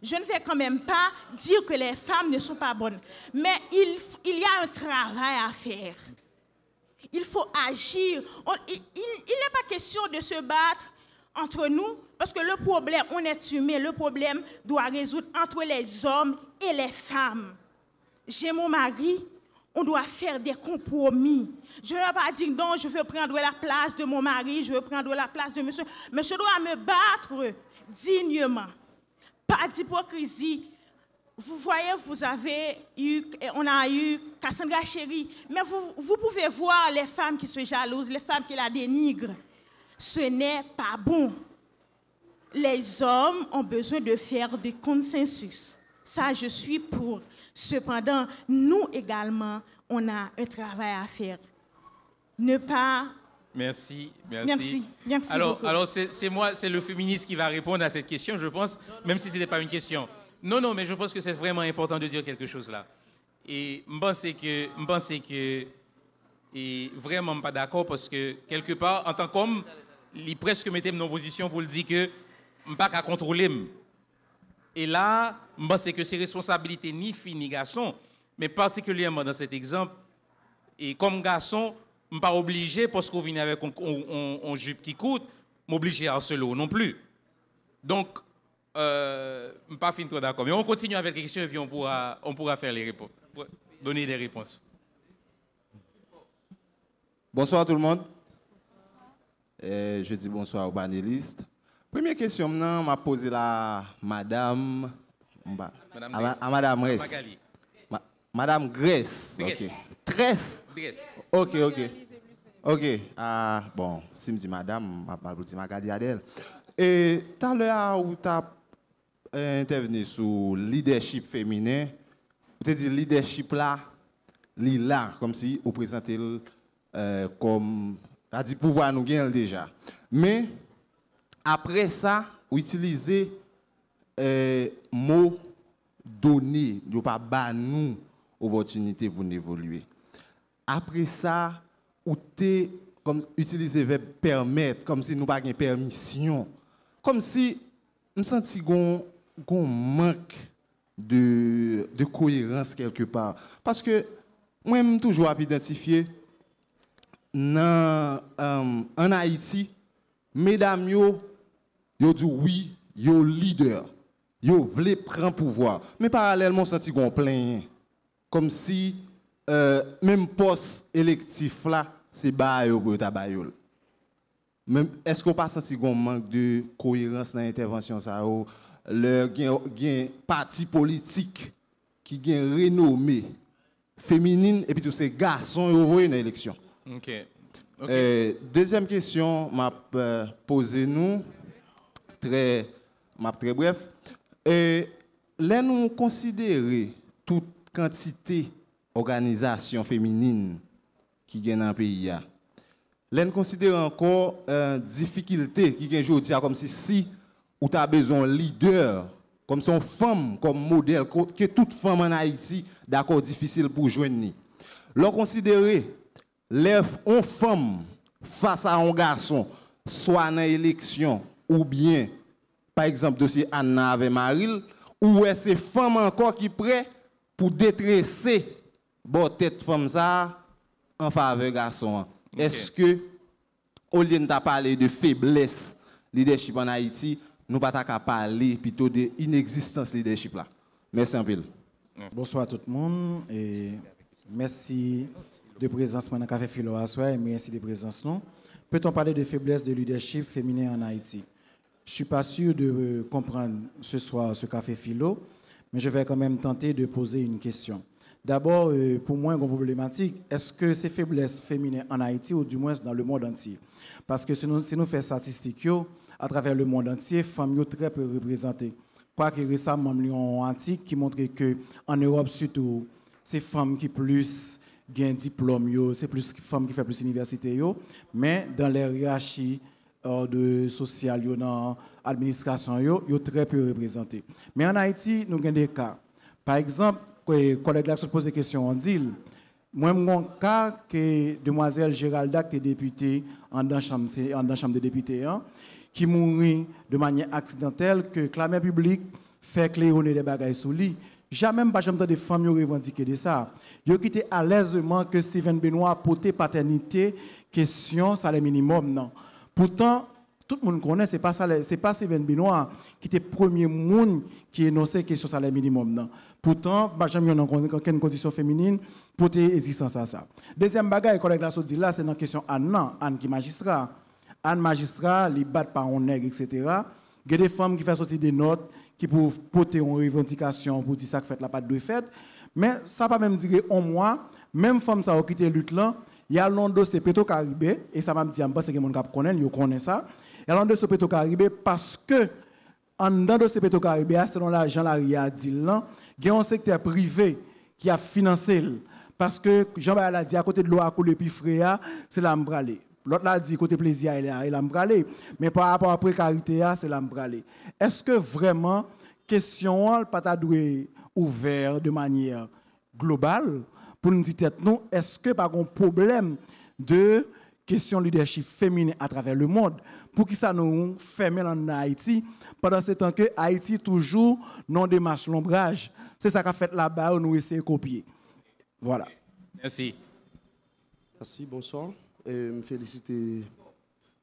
Je ne vais quand même pas dire que les femmes ne sont pas bonnes. Mais il y a un travail à faire. Il faut agir. Il n'est pas question de se battre entre nous, parce que le problème, on est humain, le problème doit résoudre entre les hommes et les femmes. J'ai mon mari, on doit faire des compromis. Je ne vais pas dire non, je veux prendre la place de mon mari, je veux prendre la place de monsieur, mais je dois me battre dignement. Pas d'hypocrisie. Vous voyez, on a eu Cassandra Chéri, mais vous pouvez voir les femmes qui se jalousent, les femmes qui la dénigrent. Ce n'est pas bon. Les hommes ont besoin de faire des consensus. Ça, je suis pour. Cependant, nous également, on a un travail à faire. Ne pas... Merci. Merci alors c'est moi, c'est le féministe qui va répondre à cette question, je pense, même si ce n'était pas une question. Non, mais je pense que c'est vraiment important de dire quelque chose là. Et je pense que et vraiment pas d'accord parce que quelque part, en tant qu'homme, il presque mettait mon position pour le dire que je ne peux pas contrôler. Et là, je pense que c'est responsabilité ni fille ni garçon, mais particulièrement dans cet exemple, et comme garçon, je ne suis pas obligé, parce qu'on vient avec un jupe qui coûte, m'obliger à harceler non plus. Donc, je ne suis pas fin trop d'accord. Mais on continue avec les questions et puis on pourra faire les réponses, donner des réponses. Bonsoir tout le monde. Je dis bonsoir aux panélistes. Première question, je m'a posé la Madame Grèce. Madame Grèce. Ok. Grèce. Ok. Ok. Bon, si je dis Madame, je vais dire Magali Adèle. Et tout à l'heure où tu as intervenu sur le leadership féminin, tu as dit leadership là, comme si vous présentez comme a dit pouvoir nous gagner déjà. Mais après ça, vous utilisez mot donner, vous pas ba nous opportunité pour évoluer. Après ça, vous comme utiliser verbe permettre comme si nous pas gain permission, comme si me senti gon manque de cohérence quelque part parce que moi même toujours identifier en Haïti, mesdames yo dit oui, yo leader, yo vle prendre pouvoir. Mais parallèlement, senti gon plein, comme si même poste électif là, c'est ba yo pour ta ba yo. Même est-ce qu'on pas senti gon manque de cohérence dans l'intervention ça ou le gen parti politique qui gen renommé féminine et puis tous ces garçons yo voyé dans l'élection. OK. Deuxième question, m'a posé nous très bref. Là nous considérer toute quantité organisation féminine qui gagne dans le pays. Là nous considérer encore difficulté qui gagne aujourd'hui comme si ou tu as besoin de leader comme son femme comme modèle que toute femme en Haïti d'accord difficile pour joindre. Là considérer lève une femme face à un garçon, soit dans l'élection, ou bien, par exemple, dossier Anna avec Maril, ou est-ce que femme encore qui prêt pour détresser bon tête femme ça en faveur garçon. Okay. Est-ce que, au lieu de parler de faiblesse leadership en Haïti, nous pas qu'à parler plutôt de inexistence leadership là? Merci un peu. Bonsoir à tout le monde et merci de présence dans le Café Philo à soir et merci de présence nous. Peut-on parler de faiblesse de leadership féminin en Haïti? Je ne suis pas sûr de comprendre ce soir ce Café Philo, mais je vais quand même tenter de poser une question. D'abord, pour moi, une problématique, est-ce que ces faiblesses féminines en Haïti ou du moins dans le monde entier? Parce que si nous faisons statistiques, à travers le monde entier, les femmes sont très peu représentées. Quoi que récemment, Lyon Antique qui montre qu'en Europe surtout, c'est femmes qui plus gain diplôme, c'est plus femmes qui font plus université, mais dans les hiérarchies de social, dans l'administration, ils sont très peu représentés. Mais en Haïti, nous avons des cas. Par exemple, les collègues là se posent des questions, on dit, moi, mon cas que demoiselle Géralda, qui est députée en dans la chambre des députés, qui mourit de manière accidentelle, que la main publique fait claironner des bagailles sous lui. Jamais pas des femmes qui ont revendiqué de ça. Ils ont quitté à l'aisement que Steven Benoît a porté paternité, question salaire minimum. Non. Pourtant, tout le monde connaît, ce n'est pas Steven Benoît qui était le premier monde qui énonçait question salaire minimum. Non. Pourtant, jamais on n'a aucune condition féminine pour existence à ça. Deuxième bagaille, collègue là, c'est dans la question Anne qui est magistrat. Anne magistrat, les bat par un nègre, etc. Il y a des femmes qui font sortir des notes qui peuvent porter une revendication pour dire ça que fait la patte de fête. Mais ça ne va pas même dire au mois, même femme ça a quitté la lutte là, il y a l'onde c'est Petro-Caribé, et ça m'a dit, je pense que les gens connaissent ça. Il y a l'onde c'est Petro-Caribé parce que, en dedans de ce Petro-Caribé, selon la Jean Laria dit là, il y a un secteur privé qui a financé. Parce que Jean-Baptiste a dit à côté de l'eau à couler puis frais, c'est l'ambralé. L'autre l'a dit côté plaisir, il a l'ambralé. Mais par rapport à la précarité, c'est l'ambralé. Est-ce que vraiment, question, pas ta doué ouvert de manière globale, pour nous dire, non, est-ce que par un problème de question leadership féminin à travers le monde. Pour qui ça nous fait en Haïti, pendant ce temps que Haïti toujours non démarche l'ombrage. C'est ça qu'a fait là-bas, où nous essayons de copier. Voilà. Merci. Merci, bonsoir. Et me féliciter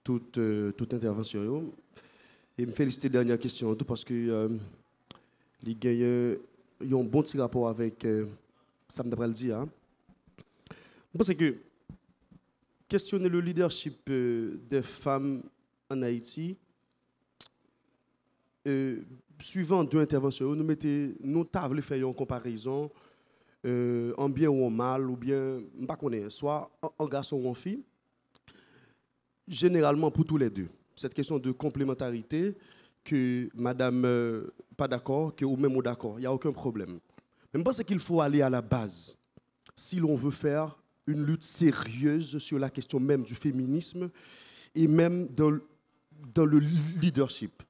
toute intervention. Et me féliciter dernière question tout parce que les gagnants ont un bon petit rapport avec ça me devrait le dire. Hein. Je pense que questionner le leadership des femmes en Haïti, suivant deux interventions, nous t'avons fait une comparaison en bien ou en mal, ou bien, pas connaître, soit en garçon ou en fille, généralement pour tous les deux. Cette question de complémentarité, que madame pas d'accord, que ou même d'accord, il n'y a aucun problème. Mais je pense qu'il faut aller à la base. Si l'on veut faire une lutte sérieuse sur la question même du féminisme et même dans le leadership.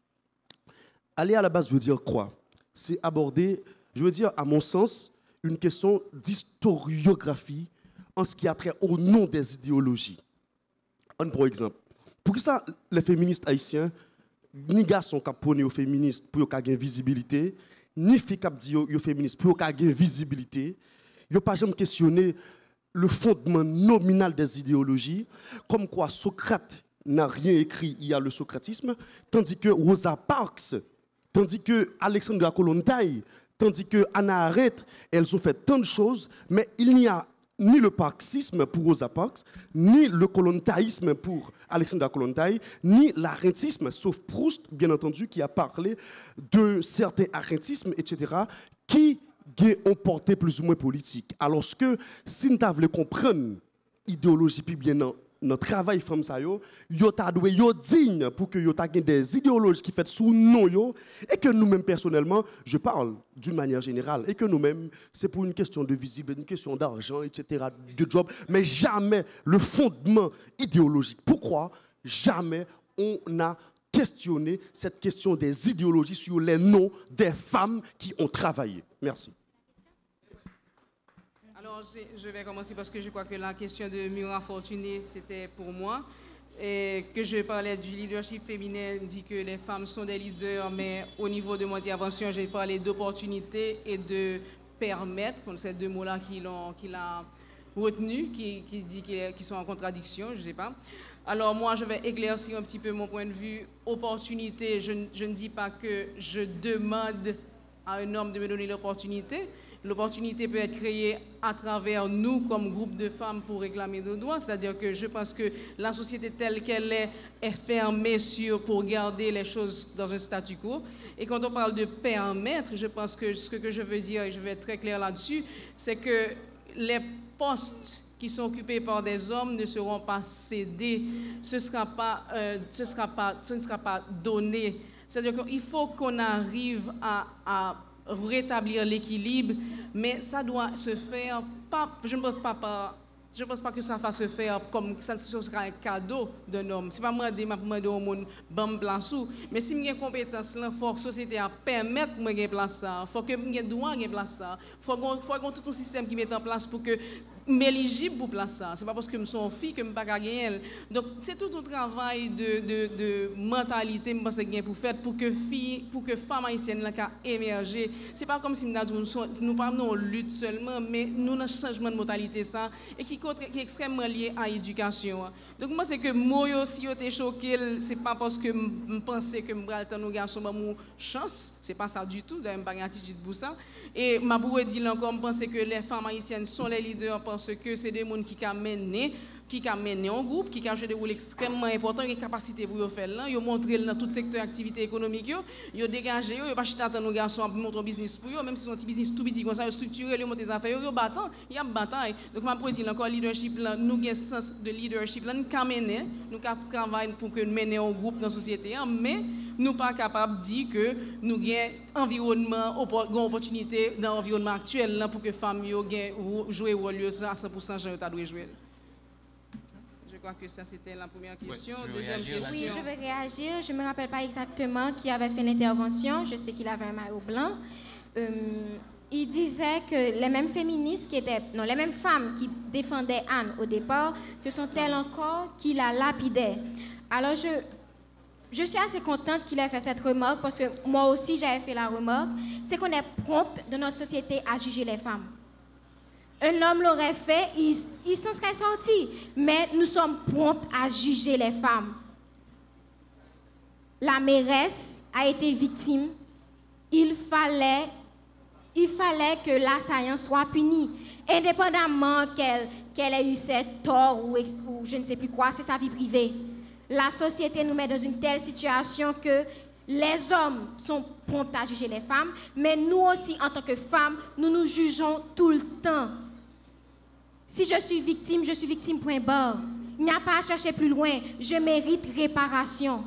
Aller à la base veut dire quoi? C'est aborder, je veux dire, à mon sens, une question d'historiographie en ce qui a trait au nom des idéologies. Un bon exemple. Pour ça, les féministes haïtiens, ni garçons qui prônent aux féministes pour qu'ils aient visibilité, ni filles qui disent aux féministes pour qu'ils aient visibilité, ils n'ont pas jamais questionné le fondement nominal des idéologies, comme quoi Socrate n'a rien écrit, il y a le socratisme, tandis que Rosa Parks, tandis que Alexandra Kollontai, tandis que Hannah Arendt, elles ont fait tant de choses, mais il n'y a ni le parxisme pour Rosa Parks, ni le kollontaïsme pour Alexandra Kollontai, ni l'arendtisme, sauf Proust, bien entendu, qui a parlé de certains arendtismes, etc., qui ont porté plus ou moins politique. Alors que si nous voulons comprendre l'idéologie, puis bien notre travail femme ça yo ta doué yo digne pour que yo ta des idéologies qui fait sous nous yo et que nous-mêmes personnellement, je parle d'une manière générale et que nous-mêmes c'est pour une question de visibilité, une question d'argent, etc., de job, mais jamais le fondement idéologique. Pourquoi jamais on a questionné cette question des idéologies sur les noms des femmes qui ont travaillé? Merci. Alors, je vais commencer parce que je crois que la question de Mura Fortuné, c'était pour moi. Et que je parlais du leadership féminin, dit que les femmes sont des leaders, mais au niveau de mon intervention, j'ai parlé d'opportunité et de permettre, comme ces deux mots-là qu'il a retenus, qui sont en contradiction, je ne sais pas. Alors moi, je vais éclaircir un petit peu mon point de vue. Opportunité, je ne dis pas que je demande à un homme de me donner l'opportunité. L'opportunité peut être créée à travers nous comme groupe de femmes pour réclamer nos droits. C'est-à-dire que je pense que la société telle qu'elle est fermée pour garder les choses dans un statu quo. Et quand on parle de permettre, je pense que ce que je veux dire, et je vais être très clair là-dessus, c'est que les postes qui sont occupés par des hommes ne seront pas cédés. Ce ne sera pas donné. C'est-à-dire qu'il faut qu'on arrive à rétablir l'équilibre, mais ça doit se faire pas. Je ne pense pas que ça va se faire comme ça, ce sera un cadeau d'un homme. C'est pas moi demander au monde bon place ou, mais si j'ai compétence là, faut que la société a permettre moi gagner place ça, faut que j'ai droit gagner place ça, faut tout un système qui met en place pour que m'éligible pour place ça. C'est pas parce que je suis une fille que je ne peux pas gagner. Donc c'est tout un travail de mentalité pour faire pour que femmes haïtiennes là émerger. C'est pas comme si nous parlons de lutte seulement, mais nous avons un changement de mentalité ça et qui est extrêmement lié à l'éducation. Donc moi c'est que moi si j'étais choqué, c'est pas parce que je pensais que je vais nos garçons mon chance, c'est pas ça du tout, d'ailleurs pas une attitude pour ça. Et ma boue dit encore, je pense que les femmes haïtiennes sont les leaders parce que c'est des gens qui ont mené un groupe, qui ont joué des rôles extrêmement importants, qui ont des capacités pour faire là, ils ont montré dans tout secteur d'activité économique, ils ont dégagé, ils n'ont pas chité nos garçons pour montrer un business pour eux, même si c'est un petit business tout petit comme ça, ils ont structuré, ils ont monté des affaires, ils ont battu, il y a une bataille. Donc ma boue dit encore, leadership là, nous avons un sens de leadership là, nous avons mené, nous avons travaillé pour que nous menions un groupe dans la société, mais nous ne sommes pas capables de dire que nous avons une opportunité dans l'environnement actuel là, pour que les femmes jouent un rôle à 100% je dois jouer. Je crois que ça c'était la première question. Deuxième question. Oui, je vais réagir. Je ne me rappelle pas exactement qui avait fait l'intervention. Je sais qu'il avait un maillot blanc. il disait que les mêmes féministes qui étaient, non, les mêmes femmes qui défendaient Anne au départ, ce sont elles encore qui la lapidaient. Alors je suis assez contente qu'il ait fait cette remarque parce que moi aussi j'avais fait la remarque, c'est qu'on est prompt dans notre société à juger les femmes. Un homme l'aurait fait, il s'en serait sorti, mais nous sommes prompts à juger les femmes. La mairesse a été victime, il fallait que l'assaillant soit puni, indépendamment qu'elle ait eu ses torts ou je ne sais plus quoi, c'est sa vie privée. La société nous met dans une telle situation que les hommes sont prompts à juger les femmes, mais nous aussi, en tant que femmes, nous nous jugeons tout le temps. Si je suis victime, point barre. Il n'y a pas à chercher plus loin. Je mérite réparation.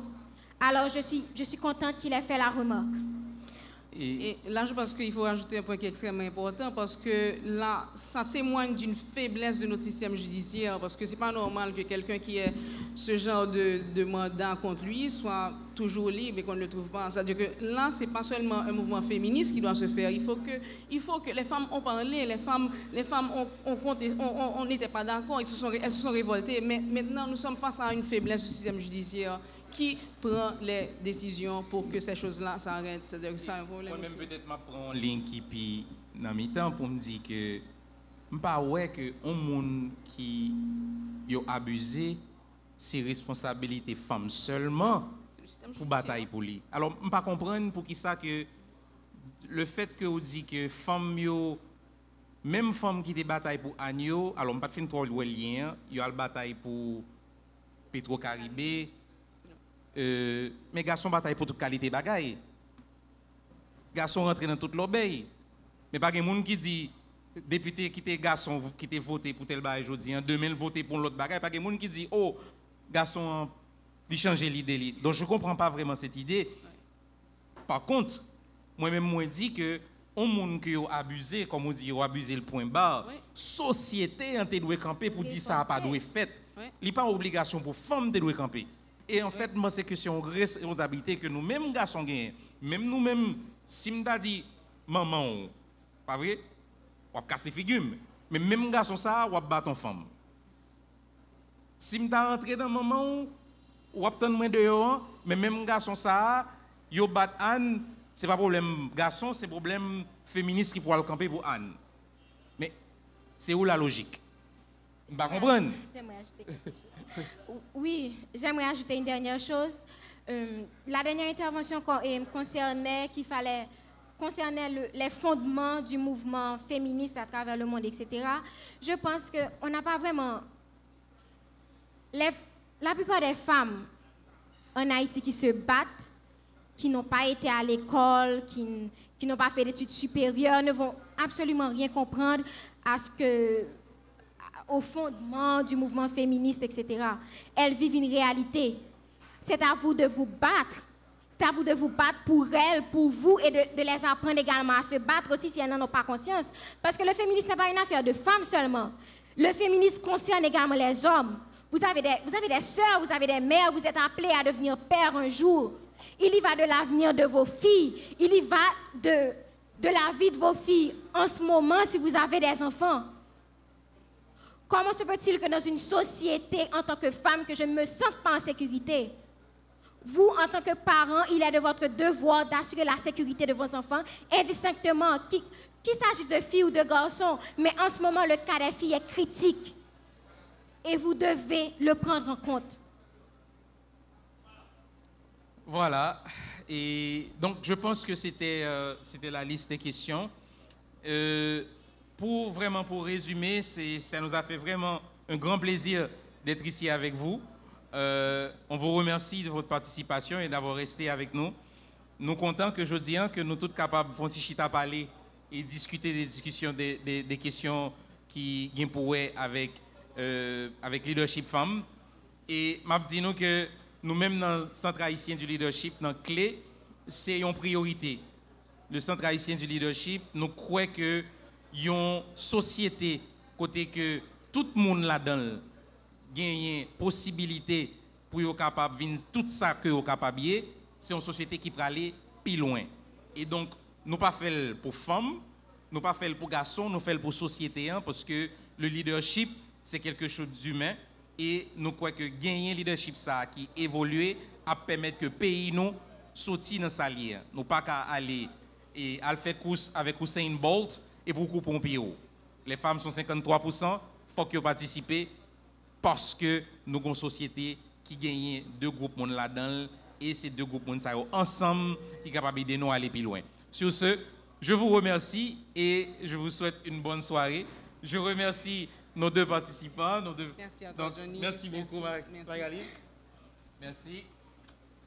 Alors, je suis contente qu'il ait fait la remarque. Et là, je pense qu'il faut rajouter un point qui est extrêmement important parce que là, ça témoigne d'une faiblesse de notre système judiciaire parce que c'est pas normal que quelqu'un qui ait ce genre de mandat contre lui soit toujours libre et qu'on ne le trouve pas. C'est-à-dire que là, c'est pas seulement un mouvement féministe qui doit se faire. Il faut que les femmes ont parlé, les femmes ont compté, on n'était pas d'accord, elles se sont révoltées. Mais maintenant, nous sommes face à une faiblesse du système judiciaire. Qui prend les décisions pour que ces choses-là s'arrêtent? C'est-à-dire que c'est un problème. Moi-même, peut-être, je prends un lien qui puis dans mes temps pour me dire que je ne pas ouais que un monde qui a abusé, c'est responsabilité femme seulement pour bataille pour lui. Alors, je ne pas comprendre pour qui ça que le fait que vous dit que femme même femme qui te bataille pour Agneau, alors je ne pas faire trop le lien, il y a la bataille pour Petro-Caribé. Mais garçons bataille pour toute qualité bagaille. Garçons rentrent dans toute l'obéi. Mais pas de monde qui dit député qui était garçon qui était voté pour tel bail aujourd'hui, en 2000 voté pour l'autre bagaille, pas de monde qui dit oh garçon il changer l'idée. Donc je comprends pas vraiment cette idée. Par contre, moi-même moi dit que on monde qui a abusé comme on dit, a abusé le point bas. Oui. Société en doit camper pour dire ça pas doit fait. Il n'y a pas obligation pour femme de doit camper. Et en fait, moi, c'est que c'est une responsabilité que nous-mêmes, garçons, gagnons. Même nous-mêmes, si nous avons dit, maman, pas vrai, on va casser figure. Mais même garçon, ça, on va battre une femme. Si nous avons rentré dans maman, on va prendre moins dehors, mais même garçon, ça, on va battre Anne, ce n'est pas problème garçon, c'est problème féministe qui pourra le camper pour Anne. Mais c'est où la logique? Vous ne comprenez pas? Oui, j'aimerais ajouter une dernière chose. La dernière intervention concernait les fondements du mouvement féministe à travers le monde, etc. Je pense qu'on n'a pas vraiment... La plupart des femmes en Haïti qui se battent, qui n'ont pas été à l'école, qui n'ont pas fait d'études supérieures, ne vont absolument rien comprendre au fondement du mouvement féministe, etc. Elles vivent une réalité. C'est à vous de vous battre. C'est à vous de vous battre pour elles, pour vous, et de les apprendre également à se battre aussi si elles n'en ont pas conscience. Parce que le féminisme n'est pas une affaire de femmes seulement. Le féminisme concerne également les hommes. Vous avez des sœurs, vous avez des mères, vous êtes appelés à devenir père un jour. Il y va de l'avenir de vos filles. Il y va de la vie de vos filles en ce moment si vous avez des enfants. Comment se peut-il que dans une société, en tant que femme, que je ne me sente pas en sécurité? Vous, en tant que parents, il est de votre devoir d'assurer la sécurité de vos enfants, indistinctement, qu'il s'agisse de filles ou de garçons. Mais en ce moment, le cas des filles est critique. Et vous devez le prendre en compte. Voilà. Et donc, je pense que c'était la liste des questions. Pour résumer, ça nous a fait vraiment un grand plaisir d'être ici avec vous. On vous remercie de votre participation et d'avoir resté avec nous. Nous comptons que jeudi, que nous tous capables de parler et discuter des questions qui pourraient avec leadership femme. Et m'a dit nous que nous-mêmes dans le Centre haïtien du leadership, dans clé, c'est une priorité. Le Centre haïtien du leadership, nous croyons que une société côté que tout le monde là-dedans gagne possibilité pour être capable de vivre tout ça que est capable, c'est une société qui peut aller plus loin. Et donc, nous pas faire pour femmes, nous pas fait pour garçons, nous fait pour société, hein, parce que le leadership, c'est quelque chose d'humain. Et nous croyons que gagner leadership ça qui évolue à permettre que le pays nous sortir dans sa ligne. Nous pas qu'à aller et à faire course avec Usain Bolt et beaucoup Pompeo. Les femmes sont 53%, faut que participer parce que nous avons une société qui gagne deux groupes monde là-dedans et ces deux groupes monde ça ensemble qui capable d'aider nous à aller plus loin. Sur ce, je vous remercie et je vous souhaite une bonne soirée. Je remercie nos deux participants. Merci à toi, Johnny. Merci beaucoup, Magali. Merci.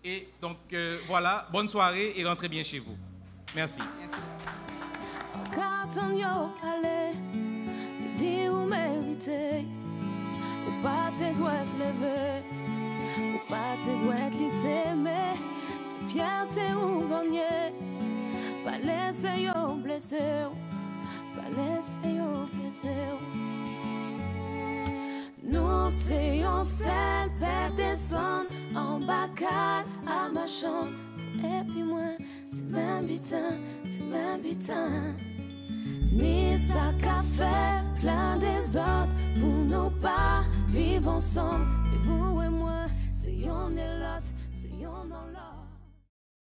Et donc, voilà, bonne soirée et rentrez bien chez vous. Merci. Carton yo allez, dis ou mérité, ou pas te doit lever, ou pas te doit l'idée, mais c'est fierté ou gagner, pas laisser yo blessé, pas laisser yo blessé. Nous c'est un seul père descend en bacal à ma chambre, et puis moi c'est même bitin, c'est même bitin. Ni ça qu'a fait plein des autres pour nous pas vivre ensemble. Et vous et moi, c'est y'en est l'autre, c'est y'en dans l'autre.